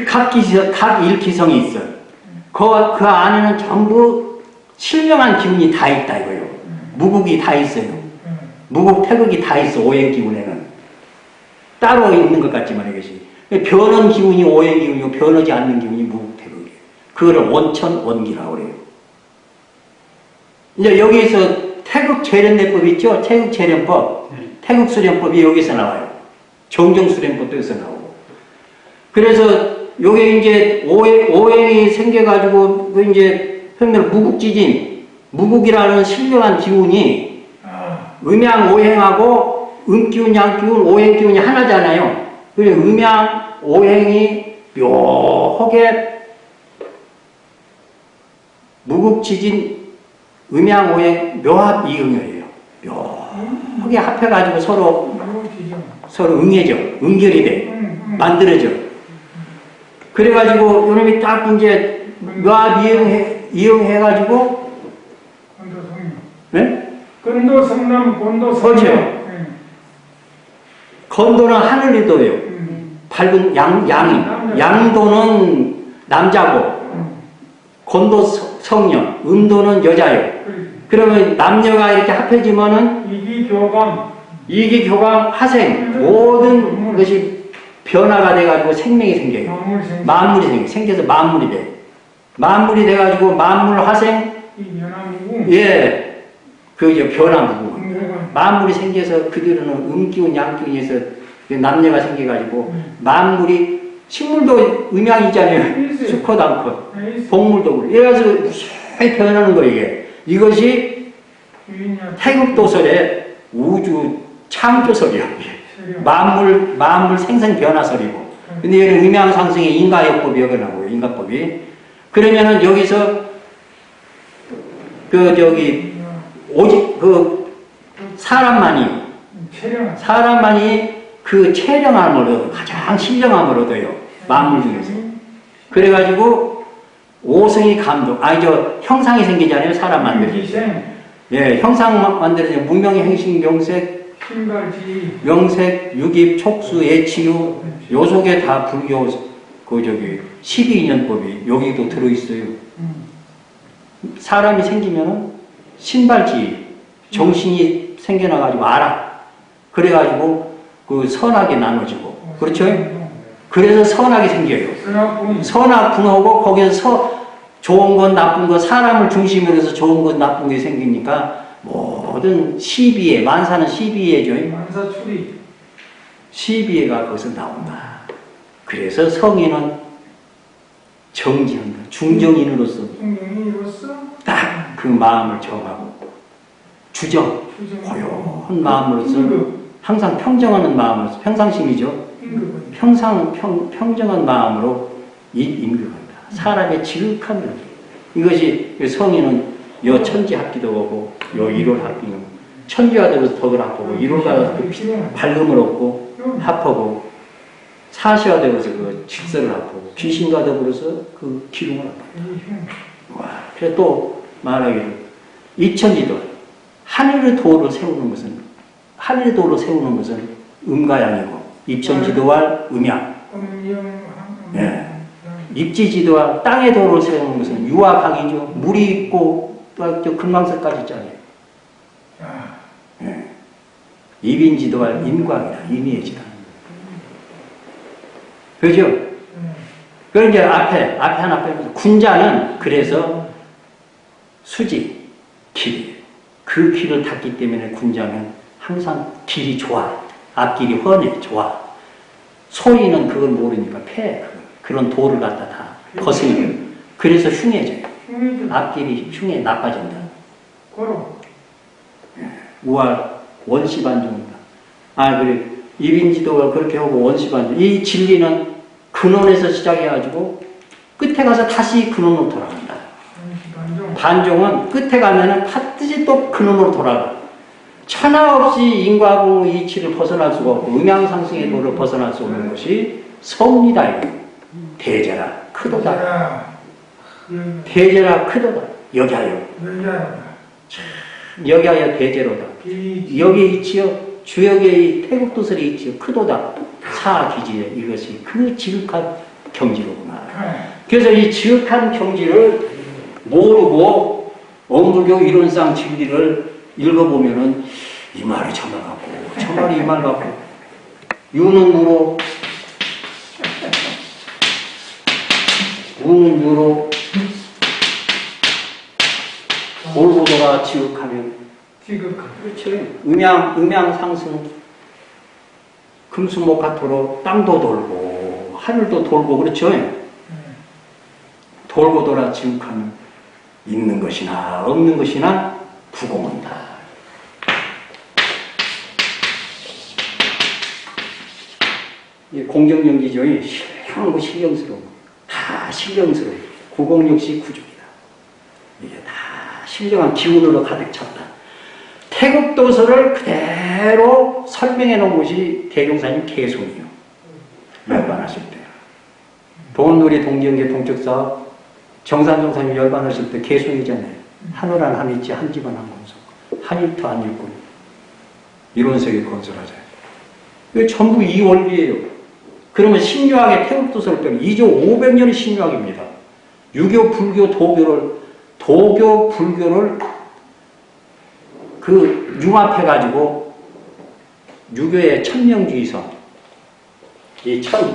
각 일기성이 있어요. 그 안에는 전부 신령한 기운이 다 있다 이거예요. 무국이 다 있어요. 무국 태극이 다 있어. 오행 기운에는 따로 있는 것 같지만 이것이 변한 기운이 오행 기운이고 변하지 않는 기운이 무국 태극이에요. 그거를 원천원기라고 그래요. 이제 여기에서 태극 재련대법 있죠? 태극 재련법, 태극 수련법이 여기서 나와요. 정정 수련법도 여기서 나오고. 그래서 요게 이제 오행이 생겨가지고 그 이제 평면 무국지진, 무국이라는 신령한 기운이 음양 오행하고 음기운, 양기운, 오행기운이 하나잖아요. 그래 음양 오행이 묘하게 무국지진, 음양 오행 묘합 이응열이에요. 묘하게 합해가지고 서로 응해져, 응결이 돼, 만들어져. 그래가지고 요놈이 딱 이제 묘합 이응해가지고 네? 건도 성남, 건도 성남. 그렇죠. 건도는 하늘이 둬요. 밝은 양도는 남자고, 건도 성녀, 음도는 여자요. 그러면 남녀가 이렇게 합해지면은 이기교감, 화생, 모든 것이 변화가 돼가지고 생명이 생겨요. 만물이 생겨서 만물이 돼. 만물이 돼가지고 만물 화생, 예, 그 변화무구. 만물이 생겨서 그들은 음기운, 양기운에서 남녀가 생겨가지고 만물이 식물도 음양이잖아요. 수컷, 암컷, 동물도 그래. 이래서 무수히 변하는 거예요. 이게. 이것이 태극도설의 우주 창조설이야. 만물 생생 변화설이고. 근데 얘는 음양상승의 인가역법이 여기 나오고요. 인가법이. 그러면은 여기서 오직 사람만이 그 체령함을 얻어, 가장 신령함을 얻어요. 만물 중에서. 그래가지고 오성이 감독, 형상이 생기잖아요. 사람 만들어지. 예, 형상 만들어지. 무명의 행식, 명색, 유깁, 촉수, 예치유, 요 속에 다 불교 12인연법이 여기도 들어있어요. 사람이 생기면은 신발지, 정신이 생겨나가지고 알아. 그래가지고 그 선악에 나눠지고. 그렇죠? 그래서 선악이 생겨요. 선악분하고 거기서 좋은 것, 나쁜 것, 사람을 중심으로 해서 좋은 것, 나쁜 게 생기니까 모든 시비에, 만사는 시비에죠. 만사출이. 시비에가 거기서 나온다. 그래서 성인은 정지한다. 중정인으로서 딱 그 마음을 정하고 고요한 마음으로서 항상 평정하는 마음으로서 평상심이죠. 평정한 마음으로 임금한다. 사람의 지극한 명기. 이것이 성인은 여 천지합기도 오고 요 일월합기는 천지가 되어서 덕을 합하고 일월가 밝음을 얻고 합하고 사시가 되어서 그 직설을 합하고 귀신과 더불어서 그 기름을 합하고. 와, 그래 또 말하기를 이천지도 하늘의 도를 세우는 것은 하늘의 도를 세우는 것은 음가양이고 입천지도와 음양. 예. 입지지도와 땅의 도를 세우는 것은 유와 강이죠. 물이 있고 또 금강석까지 있잖아요. 예. 입인지도와 임광이다. 임의지다. 그죠? 그럼 이제 앞에 하나 빼면서 군자는 그래서 수지, 길. 그 길을 탔기 때문에 군자는 항상 길이 좋아. 앞길이 훤해, 좋아. 소인은 그걸 모르니까 패. 그런 도를 갖다 다 거스르려. 그래서 흉해져요. 앞길이 흉해 나빠진다. 우할 원시반종이다. 그래. 입인지도가 그렇게 하고 원시반종. 이 진리는 근원에서 시작해가지고 끝에 가서 다시 근원으로 돌아간다. 반종은 끝에 가면은 반드시 또 근원으로 돌아가. 천하 없이 인과고 이치를 벗어날 수가 없고 음양상승의 도를 벗어날 수 없는 것이 성리다. 대제라 크도다. 대제라 크도다. 여기하여 여기하여 대제로다. 여기 있지요. 주역의 태국도설이 있지요. 크도다. 사기지에 이것이 그 지극한 경지로구나. 그래서 이 지극한 경지를 모르고 엄불교 이론상 진리를 읽어보면은 이 말이 저 말 같고 저 말이 이 말 같고 유는 무로 우는 유로 돌고도가 지극하면 그렇죠. 음양상승 금수목화토로 땅도 돌고 하늘도 돌고 그렇죠. 돌고 돌아 지극하면 있는 것이나 없는 것이나 부공한다. 공정연기죠. 향후 신경스러운 다 신경스러워. 구공 역시 구족이다. 이게 다 신령한 기운으로 가득 찼다. 태극도서를 그대로 설명해 놓은 것이 대종사님 개송이요. 열반하실 때. 동원놀이 동지연계 동적사업 정산종사님 열반하실 때 개송이잖아요. 한월한 한일지 한집안 한건설 한일터 한일군 이론세계 건설하자. 이게 전부 이 원리예요. 그러면 신유학의 태국도서를 빼면 2조 500년의 신유학입니다. 유교, 불교, 도교, 불교를 그 융합해가지고 유교의 천명주의성 이 천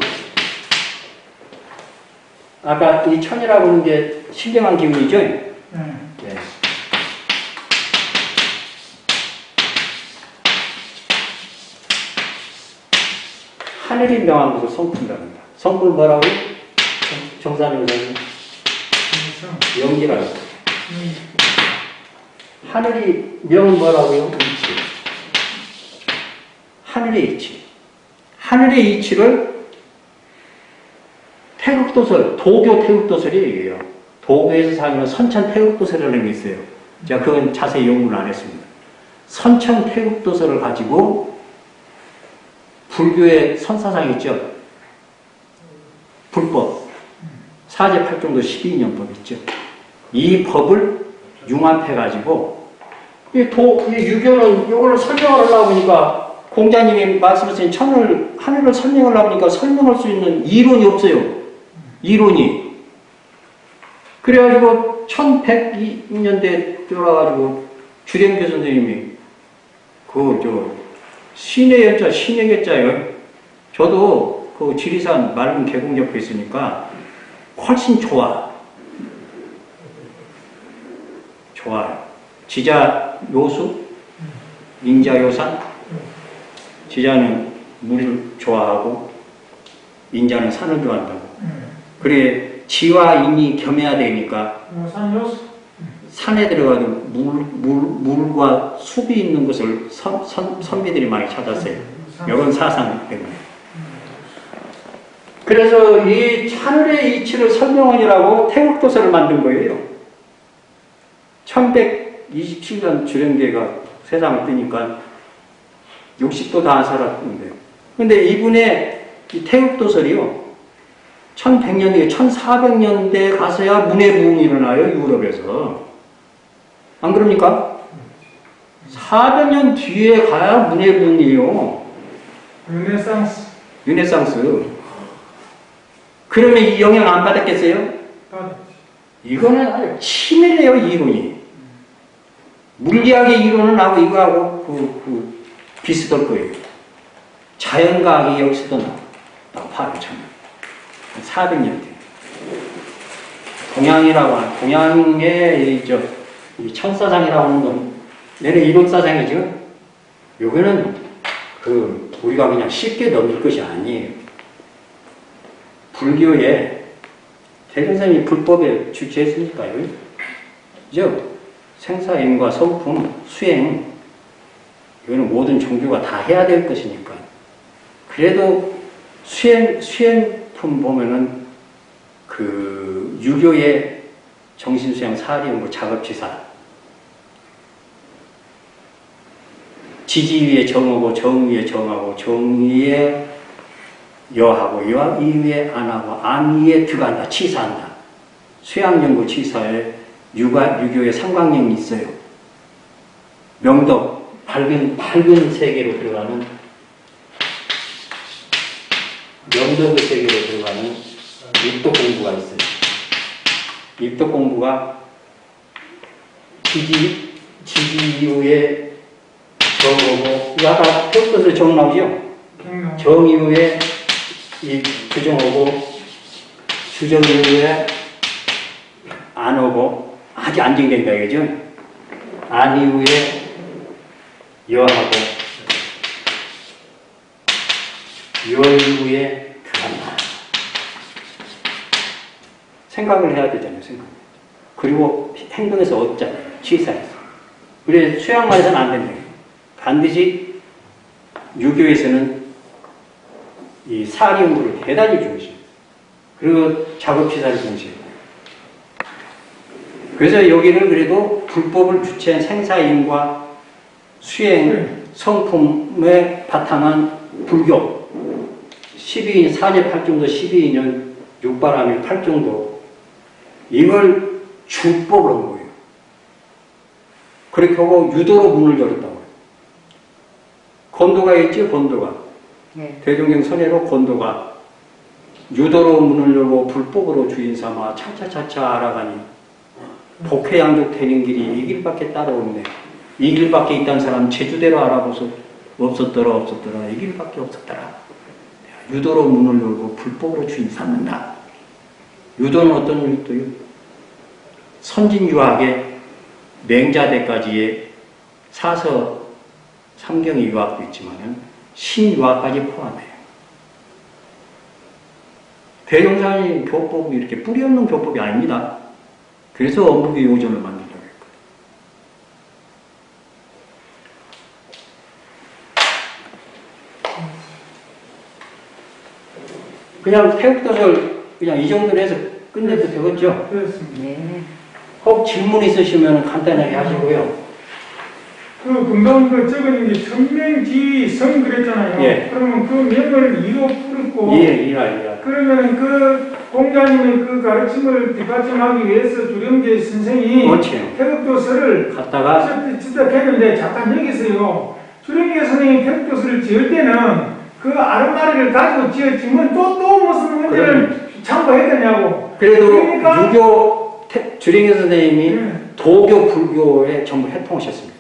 아까 이 천이라고 하는 게 신령한 기운이죠? 네. 하늘이 명한 것을 성품이랍니다. 성품을 뭐라고? 정산용사님 영기라고. 하늘이 명은 뭐라고요? 이치. 하늘의 이치. 하늘의 이치를 태극도설, 도교 태극도설이 얘기해요. 도교에서 사용하는 선천 태극도설이라는 게 있어요. 제가 그건 자세히 연구를 안 했습니다. 선천 태극도설을 가지고 불교의 선사상 있죠. 불법. 사제팔종도 12년법 있죠. 이 법을 융합해가지고 유교는 이걸 설명을 하려고 하니까 공자님이 말씀하신 하늘을 설명하려고 하니까 설명할 수 있는 이론이 없어요. 이론이. 그래가지고 1102년대에 돌아가지고 주рем교 선생님이 신의 여자, 신의 여자예요. 저도 그 지리산 맑은 계곡 옆에 있으니까 훨씬 좋아요. 지자 요수, 인자 요산. 지자는 물을 좋아하고 인자는 산을 좋아한다고. 그래 지와 인이 겸해야 되니까 산에 들어가서 물과 숲이 있는 것을 선비들이 많이 찾았어요. 이런 사상 때문에. 그래서 이 하늘의 이치를 설명하느라고 태극도서를 만든 거예요. 1127년 주령계가 세상을 뜨니까 60도 다 안 살았는데요. 근데 이분의 이 태극도설이요, 1100년대, 1400년대 가서야 문해부흥이 일어나요, 유럽에서. 안 그럽니까? 400년 뒤에 가야 문해부흥이에요. 르네상스. 그러면 이 영향 안 받았겠어요? 이거는 아주 치밀해요, 이론이. 물리학의 이론은 하고 이거하고 비슷할 거예요. 자연과학의 역사도 나고 바로 참 400년 뒤. 동양이라고 하는, 동양의 이 천사상이라고 하는 건 내는 이론사상이죠. 요거는 우리가 그냥 쉽게 넘길 것이 아니에요. 불교에 대전사님이 불법에 주체했으니까요. 즉 생사인과 성품, 수행, 이거는 모든 종교가 다 해야 될 것이니까. 그래도 수행품 보면은 유교의 정신수양 사리연구 작업지사, 지지위에 정하고 정위에 정하고 정위에 여하고 여 이위에 안하고 안 위에 들어간다, 치사한다. 수양연구 치사에 유교의 삼광령이 있어요. 명덕, 밝은 세계로 들어가는, 명덕의 세계로 들어가는 입덕 공부가 있어요. 입덕 공부가 지지 이후에 정하고, 아까 표뜻을 정 나오죠? 정 이후에 규정하고, 규정 이후에 안 오고, 아직 안 정된다 이거죠? 안 이후에 여하고, 여 이후에 들어간다. 생각을 해야 되잖아요, 생각. 그리고 행동에서 얻잖아요, 취사에서. 그래서 수양만에서는 안 된다. 반드시 유교에서는 이 사리연구를 대단히 중시해요. 그리고 작업치사를 중시해요. 그래서 여기는 그래도 불법을 주체한 생사인과 수행, 성품에 바탕한 불교, 12인, 사제 8정도, 12인연, 육바라밀 8정도, 이걸 주법으로 한 거예요. 그렇게 하고 유도로 문을 열었다고 해요. 건도가 있죠, 건도가. 네. 대종경 선례로 건도가 유도로 문을 열고 불법으로 주인 삼아 차차차차 알아가니 복회양족 되는 길이 이 길밖에 따라오네. 이 길밖에 있다는 사람 제주대로 알아보소. 없었더라 이 길밖에 없었더라. 유도로 문을 열고 불법으로 주인 삼는다. 유도는 어떤 유도요? 선진유학의 맹자대까지의 사서 삼경의 유학도 있지만 신유학까지 포함해요. 대종사님 교법이 이렇게 뿌리 없는 교법이 아닙니다. 그래서 엄북의 요전을 만들려고 했거든요. 그냥 태극도설 그냥 이 정도로 해서 끝내도 되겠죠? 그렇습니다. 네. 혹 질문 있으시면 간단하게 하시고요. 금방 적은 게 천명지성 그랬잖아요. 예. 그러면 그 명을 이로 풀었고, 이해라. 그러면 그 공자님의 그 가르침을 뒷받침하기 위해서 주령계 선생이 그렇죠. 태극도서를 갖다가 지적했는데 잠깐 여기서요. 주령계 선생이 태극도서를 지을 때는 그 아름다리를 가지고 지었지만 또 무슨 문제를 참고했겠냐고. 그래도 그러니까 유교 주령계 선생님이 도교 불교에 전부 해통하셨습니다.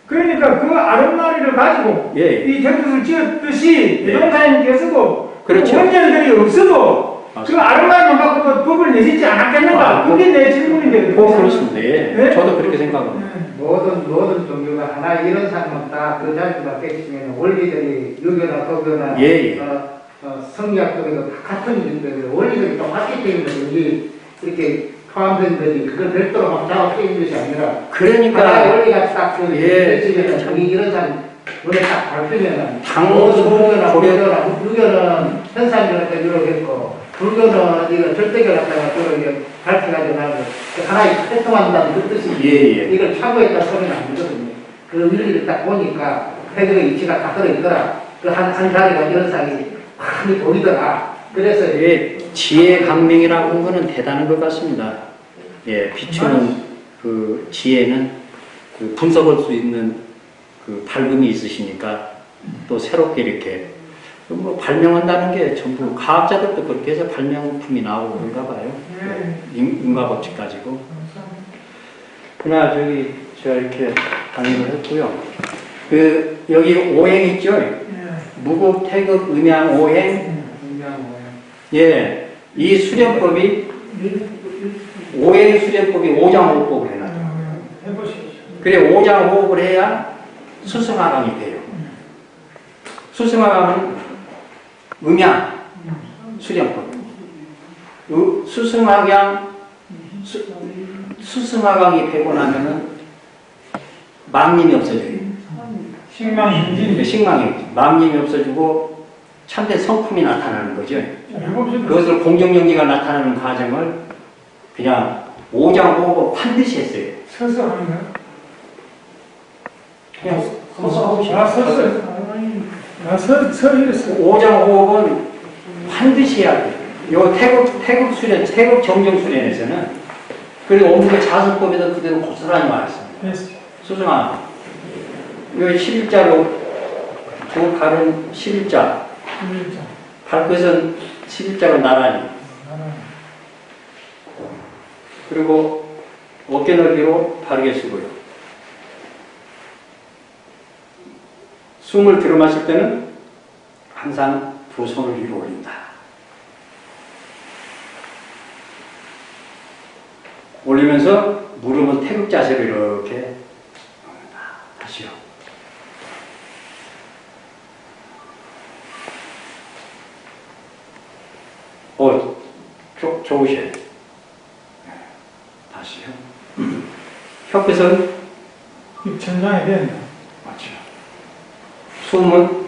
그러니까 그 아름다리를 가지고 예. 이 태극도서를 지었듯이 예. 유동사님께서도 그렇죠. 원전들이 없어도 그 아름다리만 갖고도 법을 내시지 않았겠는가? 그게 내 질문인데. 그렇습니다. 예. 네? 저도 그렇게 생각합니다. 모든 종교가 하나 이런 사람은 다그 자리만 깨치면 원리들이 유교나 도교나 예. 성리학 쪽에도 다 같은 종교들 원리들이 똑같기 때문에 여기 이렇게 포함된 거지 그걸 별도로 막 작업해 것이 아니라 하나의 그러니까 원리가 딱그 예. 저기 이런 사람 눈에 딱 밟히면은 당소 모든 고려- 유교는 현상이라니까 이렇게 했고 그러면 이거 절대결 갖다가 또 이게 밝혀가지고 나서 하나의 활동한다는 그 뜻이 예. 이걸 참고했다 소리는 안 되거든요. 그 일일이 딱 보니까 태극의 위치가 다 떨어지더라. 그 한 자리가 이런 상이 많이 보이더라. 그래서 예, 지혜 강명이라고 하는 거는 대단한 것 같습니다. 예, 비추는 그 지혜는 그 분석할 수 있는 그 밝음이 있으시니까 또 새롭게 이렇게 뭐 발명한다는 게 전부 과학자들도 그렇게 해서 발명품이 나오고 그런가 봐요. 인과법칙 가지고. 그러나 저기 제가 이렇게 강의를 했고요. 그 여기 오행 있죠? 무국, 태극, 음양, 오행. 예, 이 수련법이 오행 수련법이 오장호흡법을 해놨다. 해보시죠. 그래 오장호흡을 해야 수승하강이 돼요. 수승하강은 음양 수련법. 수승하강이 되고 나면은 망님이 없어져요. 식망인지. 식망이 망님이 없어지고 참된 성품이 나타나는 거죠. 해봅시다. 그것을 공정연기가 나타나는 과정을 그냥 오장호흡을 반드시 했어요. 서서 하는 거야? 그냥 서서 아, 서서. 아, 서 이랬어. 오장호흡은 반드시 해야 돼요. 요 태국 수련, 태국 정정 수련에서는 그리고 어묵의 자선법에도 그대로 고스란히 말했습니다. 됐어. 수승아, 요 11자로 두 칼은 11자, 발끝은 11자로 나란히, 그리고 어깨 넓이로 바르게 쓰고요. 숨을 들어 마실 때는 항상 두 손을 위로 올린다. 올리면서 무릎은 태극 자세로 이렇게 다시요. 좋으셔요. 다시요. 혀끝은 입천장에 된다. 맞죠. 숨은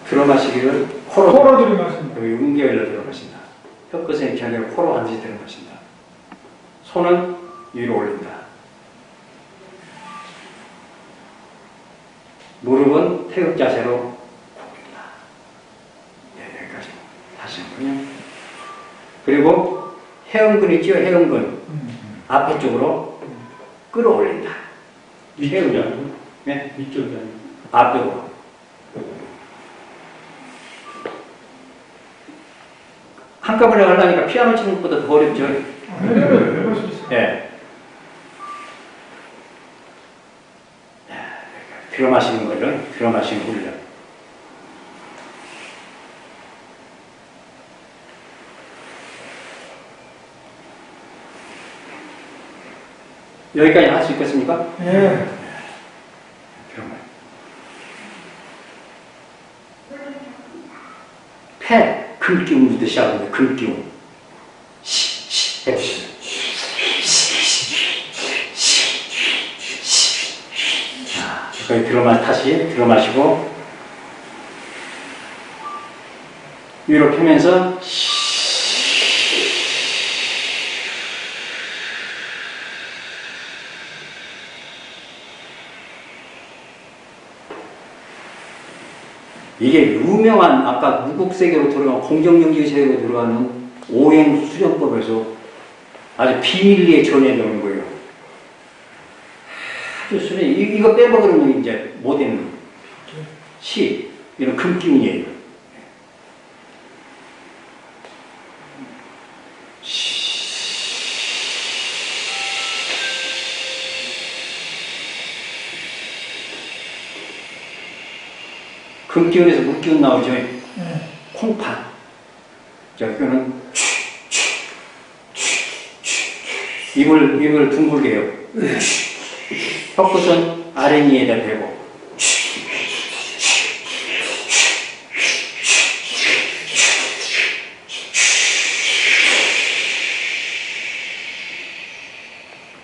들어 마시기를 코로 코로 들이마신다. 여기 음계열로 들어 마신다. 혀끝은 이렇게 아니라 코로 반드시 들어 마신다. 손은 위로 올린다. 무릎은 태극 자세로 굽힌다. 네, 여기까지. 다시 한번요. 그리고 해음근 있죠? 해음근. 앞에 쪽으로 끌어올린다. 위쪽이 아니고 네? 위쪽이 아니고 앞쪽으로. 한꺼번에 하려니까 피아노 치는 것보다 더 어렵죠? 해볼 수 있어. 예. 들어 마시는 거를, 들어 마시는 훈련. 여기까지 할 수 있겠습니까? 예. 폐, 금기운 묻듯이 하거든요. 금기운. 해보시죠. 자, 거기 다시 들어 마시고, 위로 펴면서, 이게 유명한 아까 무국세계로 들어가는 공정영지세계로 들어가는 오행 수련법에서 아주 비밀리에 전해놓은 거예요. 아주 수련 이거 빼먹으면 이제 못 되는 시 이런 금기운이에요. 금기운에서 물기운 나오죠. 콩팥. 자, 이거는 입을 둥글게 해요. 혀끝은 아랫니에다 대고.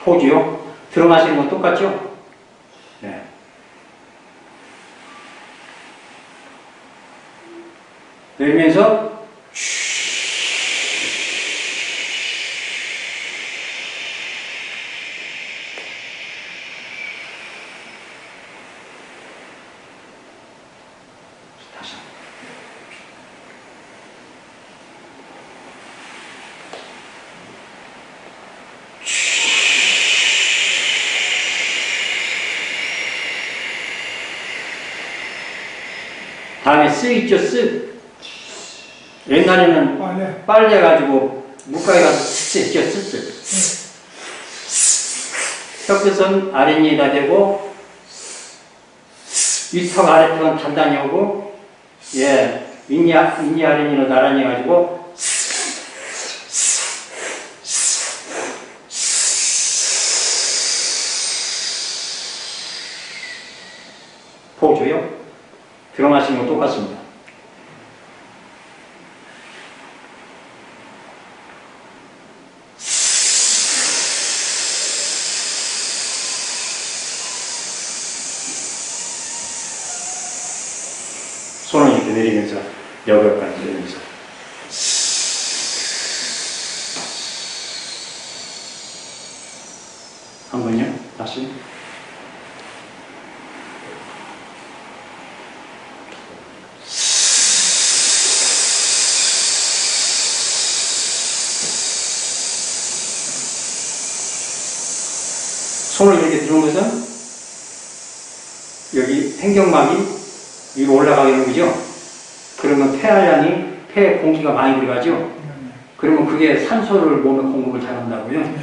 포즈요. 들어 마시는 건 똑같죠? 네. 내면서 다음에 쓰 있죠, 쓰. 옛날에는 빨래. 빨래 가지고 물가에 가서 쓰 있죠, 쓰. 혀끝은 아랫니에다 대고 윗턱 아랫턱은 단단히 오고 예, 윗니 아랫니는 나란히 해가지고 포주요. 들어마시는 건 똑같습니다. 손을 이렇게 내리면서 여기까지 내리면서 한 번요. 다시. 손을 이렇게 드는 것은 여기 횡격막이 위로 올라가게 되죠. 그러면 폐활량이 폐에 공기가 많이 들어가죠. 그러면 그게 산소를 몸에 공급을 잘한다고요.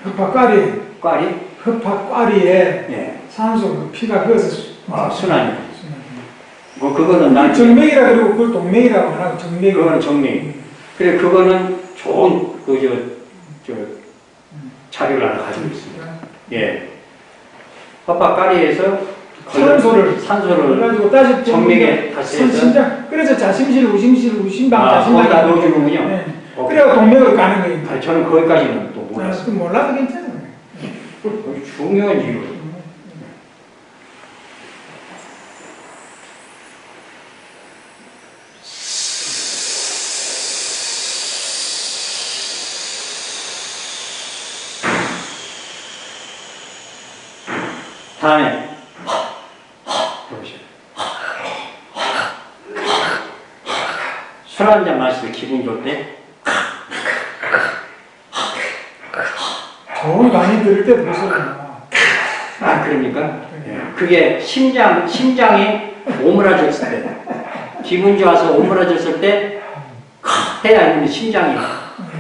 흡합과리. 꽈리? 흡합과리에 예. 산소, 피가 그어서 순환이. 그거는 난 정맥이라 그러고 그걸 동맥이라고 하고 정맥. 그거는 정맥. 그래 그거는 좋은 저 자료를 하나 가지고 있습니다. 예. 흡합과리에서 산소를 그래가지고 다시 정맥에 다시 해서 심장. 그래서 자심실, 우심실, 우심방, 거기다 넣어주는군요. 네. 그래야 동맥을 가는 거예요. 아니, 저는 거기까지는 또 몰랐어요. 그 몰라도 괜찮아요. 중요한 이유. 다음에 술 한 잔 마실 때 기분 좋을 때 좋은 강의 들을 때 벌써 아, 그러니까? 예. 그게 심장이 오므라졌을 때, 기분 좋아서 오므라졌을 때, 해야 하는 심장이,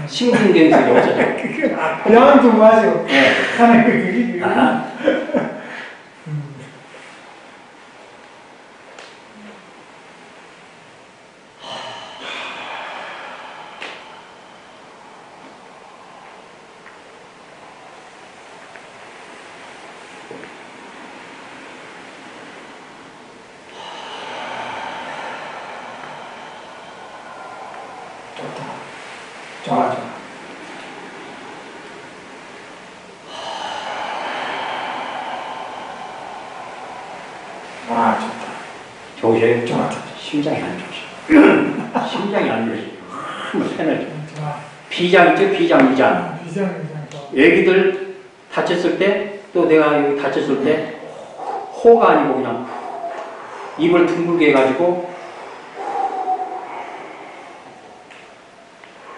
심근경색이 없어져요. 그냥 좀 마시고. 예. 하는 그게. 아. 좋아. 아, 좋다. 좋으세요? 좋아. 심장이 안 좋죠. 심장이 안 좋지. 한번 패널. 좋아. 비장 있죠? 비장, 위장. 비장. 애기들 다쳤을 때, 또 내가 여기 다쳤을 때, 호가 아니고 그냥 입을 둥글게 해가지고,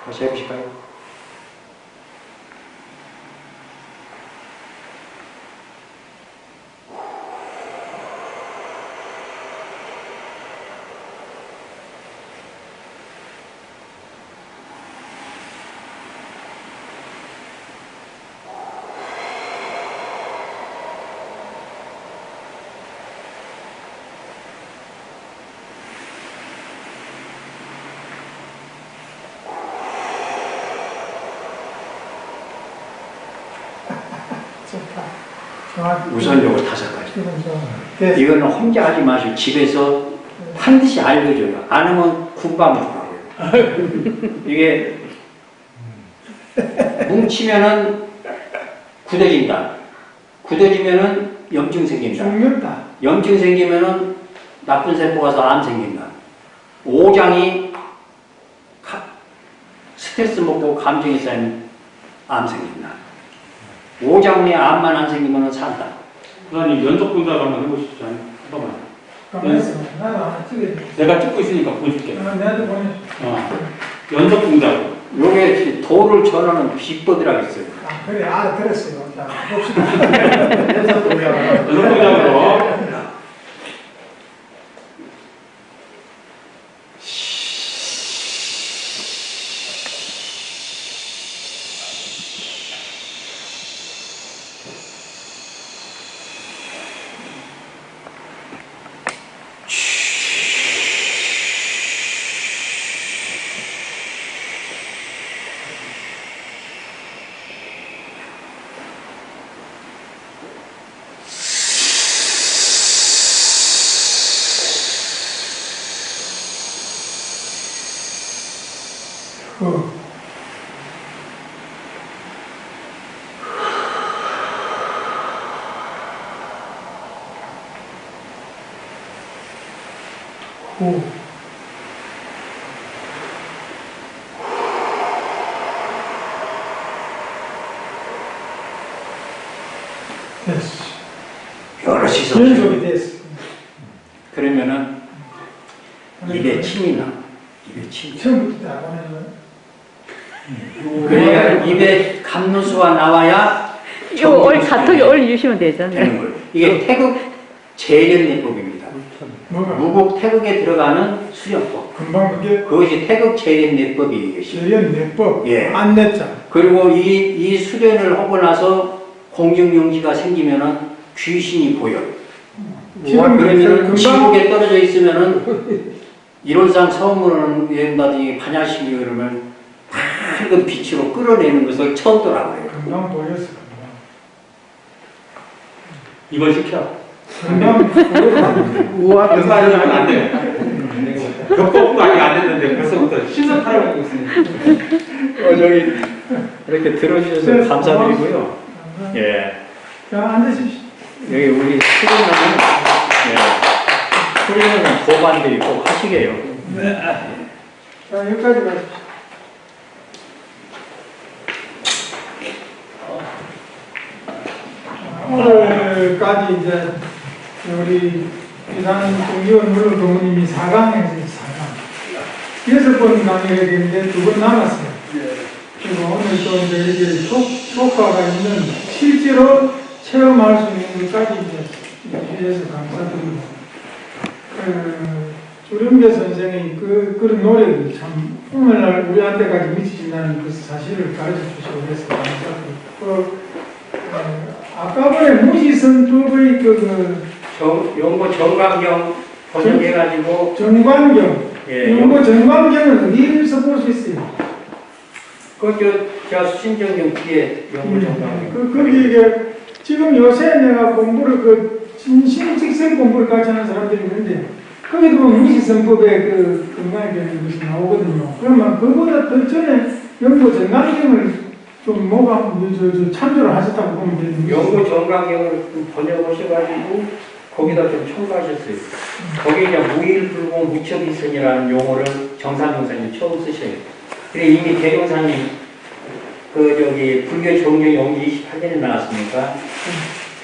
다시 해보실까요? 좋다. 좋아. 우선 요거 5가지. 지금 좋아. 이거는 혼자 하지 마시고 집에서 반드시 알려줘요. 안 하면 군밤을 하고요. 이게 뭉치면은 굳어진다. 굳어지면은 염증 생긴다. 죽는다. 염증 생기면은 나쁜 세포 가서 암 생긴다. 오장이 스트레스 먹고 감정이 쌓이면 암 생긴다. 오장 내 암만 안 생기면은 산다. 그러니 연속 동작 한번 해보시죠. 한 번만. 가만있어. 나도 하나 찍어야 돼. 내가 찍고 있으니까 보여줄게. 내한테 보내줘. 연속 동작. 요게 도를 전하는 비법이라고 있어요. 아, 그래. 아, 들었어요. 자, 봅시다. 연속 동작으로. 후. 됐어. 여럿이서 연속이 됐어. 그러면은 입에 침이 나. 입에 침이. 처음부터 다 보내줘. 그러니까 입에 감누수가 나와야 이거 가톡에 올려주시면 되잖아요. 되는 거예요. 이게 태극 재련예법입니다. 뭐가? 무국 태극에 들어가는 수련법. 금방 그게 그것이 태극 재련예법이 것이. 재련 내법 예. 안 냈잖아. 그리고 이 수련을 하고 나서 공중용지가 생기면은 귀신이 보여요. 지금 그러면은 금방 지옥에 떨어져 있으면은 일월상 처음으로는 여행다들이 반야심이 그러면 밝은 빛으로 끌어내는 것을 처음더라고요. 금방 보였어. 이걸 시켜. 금방 보였어. 우와, 연사는 하면 안 돼. 벽법도 아직 안 됐는데 벌써부터 신선하라고 하고 있으니까. 저기 이렇게 들어주셔서 감사드리고요. 예. 자, 앉으십시오. 여기 우리 수련하는 수련하는 보관들이 꼭 하시게요. 자, 여기까지 가십시오. 오늘까지 이제 우리 이사는 공기원 물론 동무님이 4강에서 4강 6번 강의를 했는데 2번 남았어요. 그리고 오늘 또 이제 이렇게 효과가 있는 실제로 체험할 수 있는 것까지 이제 주셔서 감사드리고 주림배 선생이 그런 노력이 참 오늘날 우리한테까지 미치신다는 그 사실을 가르쳐 주시고 그래서 감사드리고 아까 전에 무시선법의 연고 정강경 번역해가지고 정관경 연고 정관경은 어디에서 볼 수 있어요? 제가 수신정경 뒤에 연고 정강경 거기 이게 지금 요새 내가 공부를 진심직생 공부를 같이 하는 사람들이 있는데 거기도 보면 무시선법의 건강에 것이 나오거든요. 그러면 그보다 더 전에 연고 정관경을 좀 뭐가 참조를 하셨다고 보면 되는데 연고 정강경을 좀 번역하셔가지고 거기다 좀 첨가하셨어요. 거기 이제 무일불공 무처비선이라는 용어를 정상용사님 처음 쓰셔요. 그래 이미 대종사님 불교 정령 용기 28년에 나왔으니까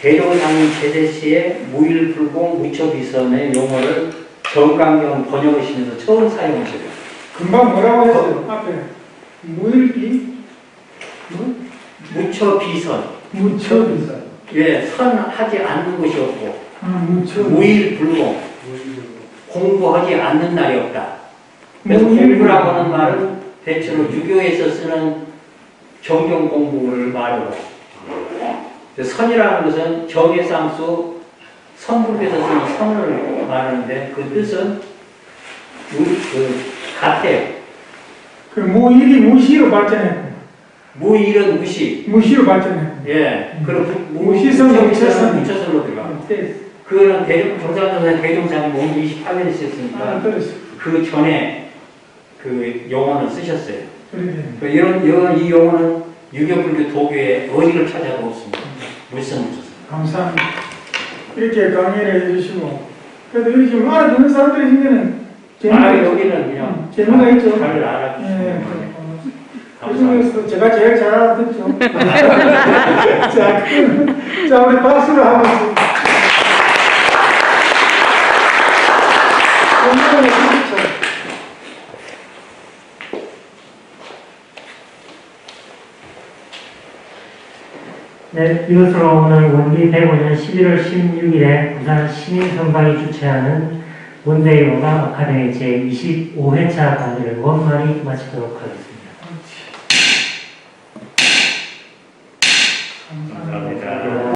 대종사님 제대 시에 무일불공 무처비선의 용어를 정강경 번역하시면서 처음 사용하셔요. 금방 뭐라고 했어요? 앞에 무일비 무처비선. 무처비선. 예, 선하지 않는 것이 없고 무처. 무일불공. 공부하지 않는 날이 없다. 그래서 무일불공. 공부라고 하는 말은 대체로 유교에서 쓰는 정경 공부를 말하고 선이라는 것은 정의 쌍수 선불에서 쓰는 선을 말하는데 그 뜻은 같아요. 그 무일이 무시로 발전했고 무일은 무시. 무시로 발전했고 예. 그리고 무시선, 무처선. 무처선으로 들어가. 그거는 정상전사 대종사님 몸 28년에 쓰셨으니까 그랬어. 그 전에 그 용어는 쓰셨어요. 그러게. 이 용어는 유교 불교 도교에 어디를 찾아도 없습니다. 무선. 감사합니다. 이렇게 강의를 해주시고 그래도 이렇게 알아듣는 사람들이 있으면은 여기는 그냥 재미가 있죠. 잘 알아주시고. 예. 그 감사합니다. 중에서 제가 제일 잘 알아듣죠. 자, 우리 박수를 한번 칩니다. 네, 이것으로 오늘 원기 105년 11월 16일에 부산 시민선방이 주최하는 원데이 오감 아카데미 제25회차 강의를 원만히 마치도록 하겠습니다.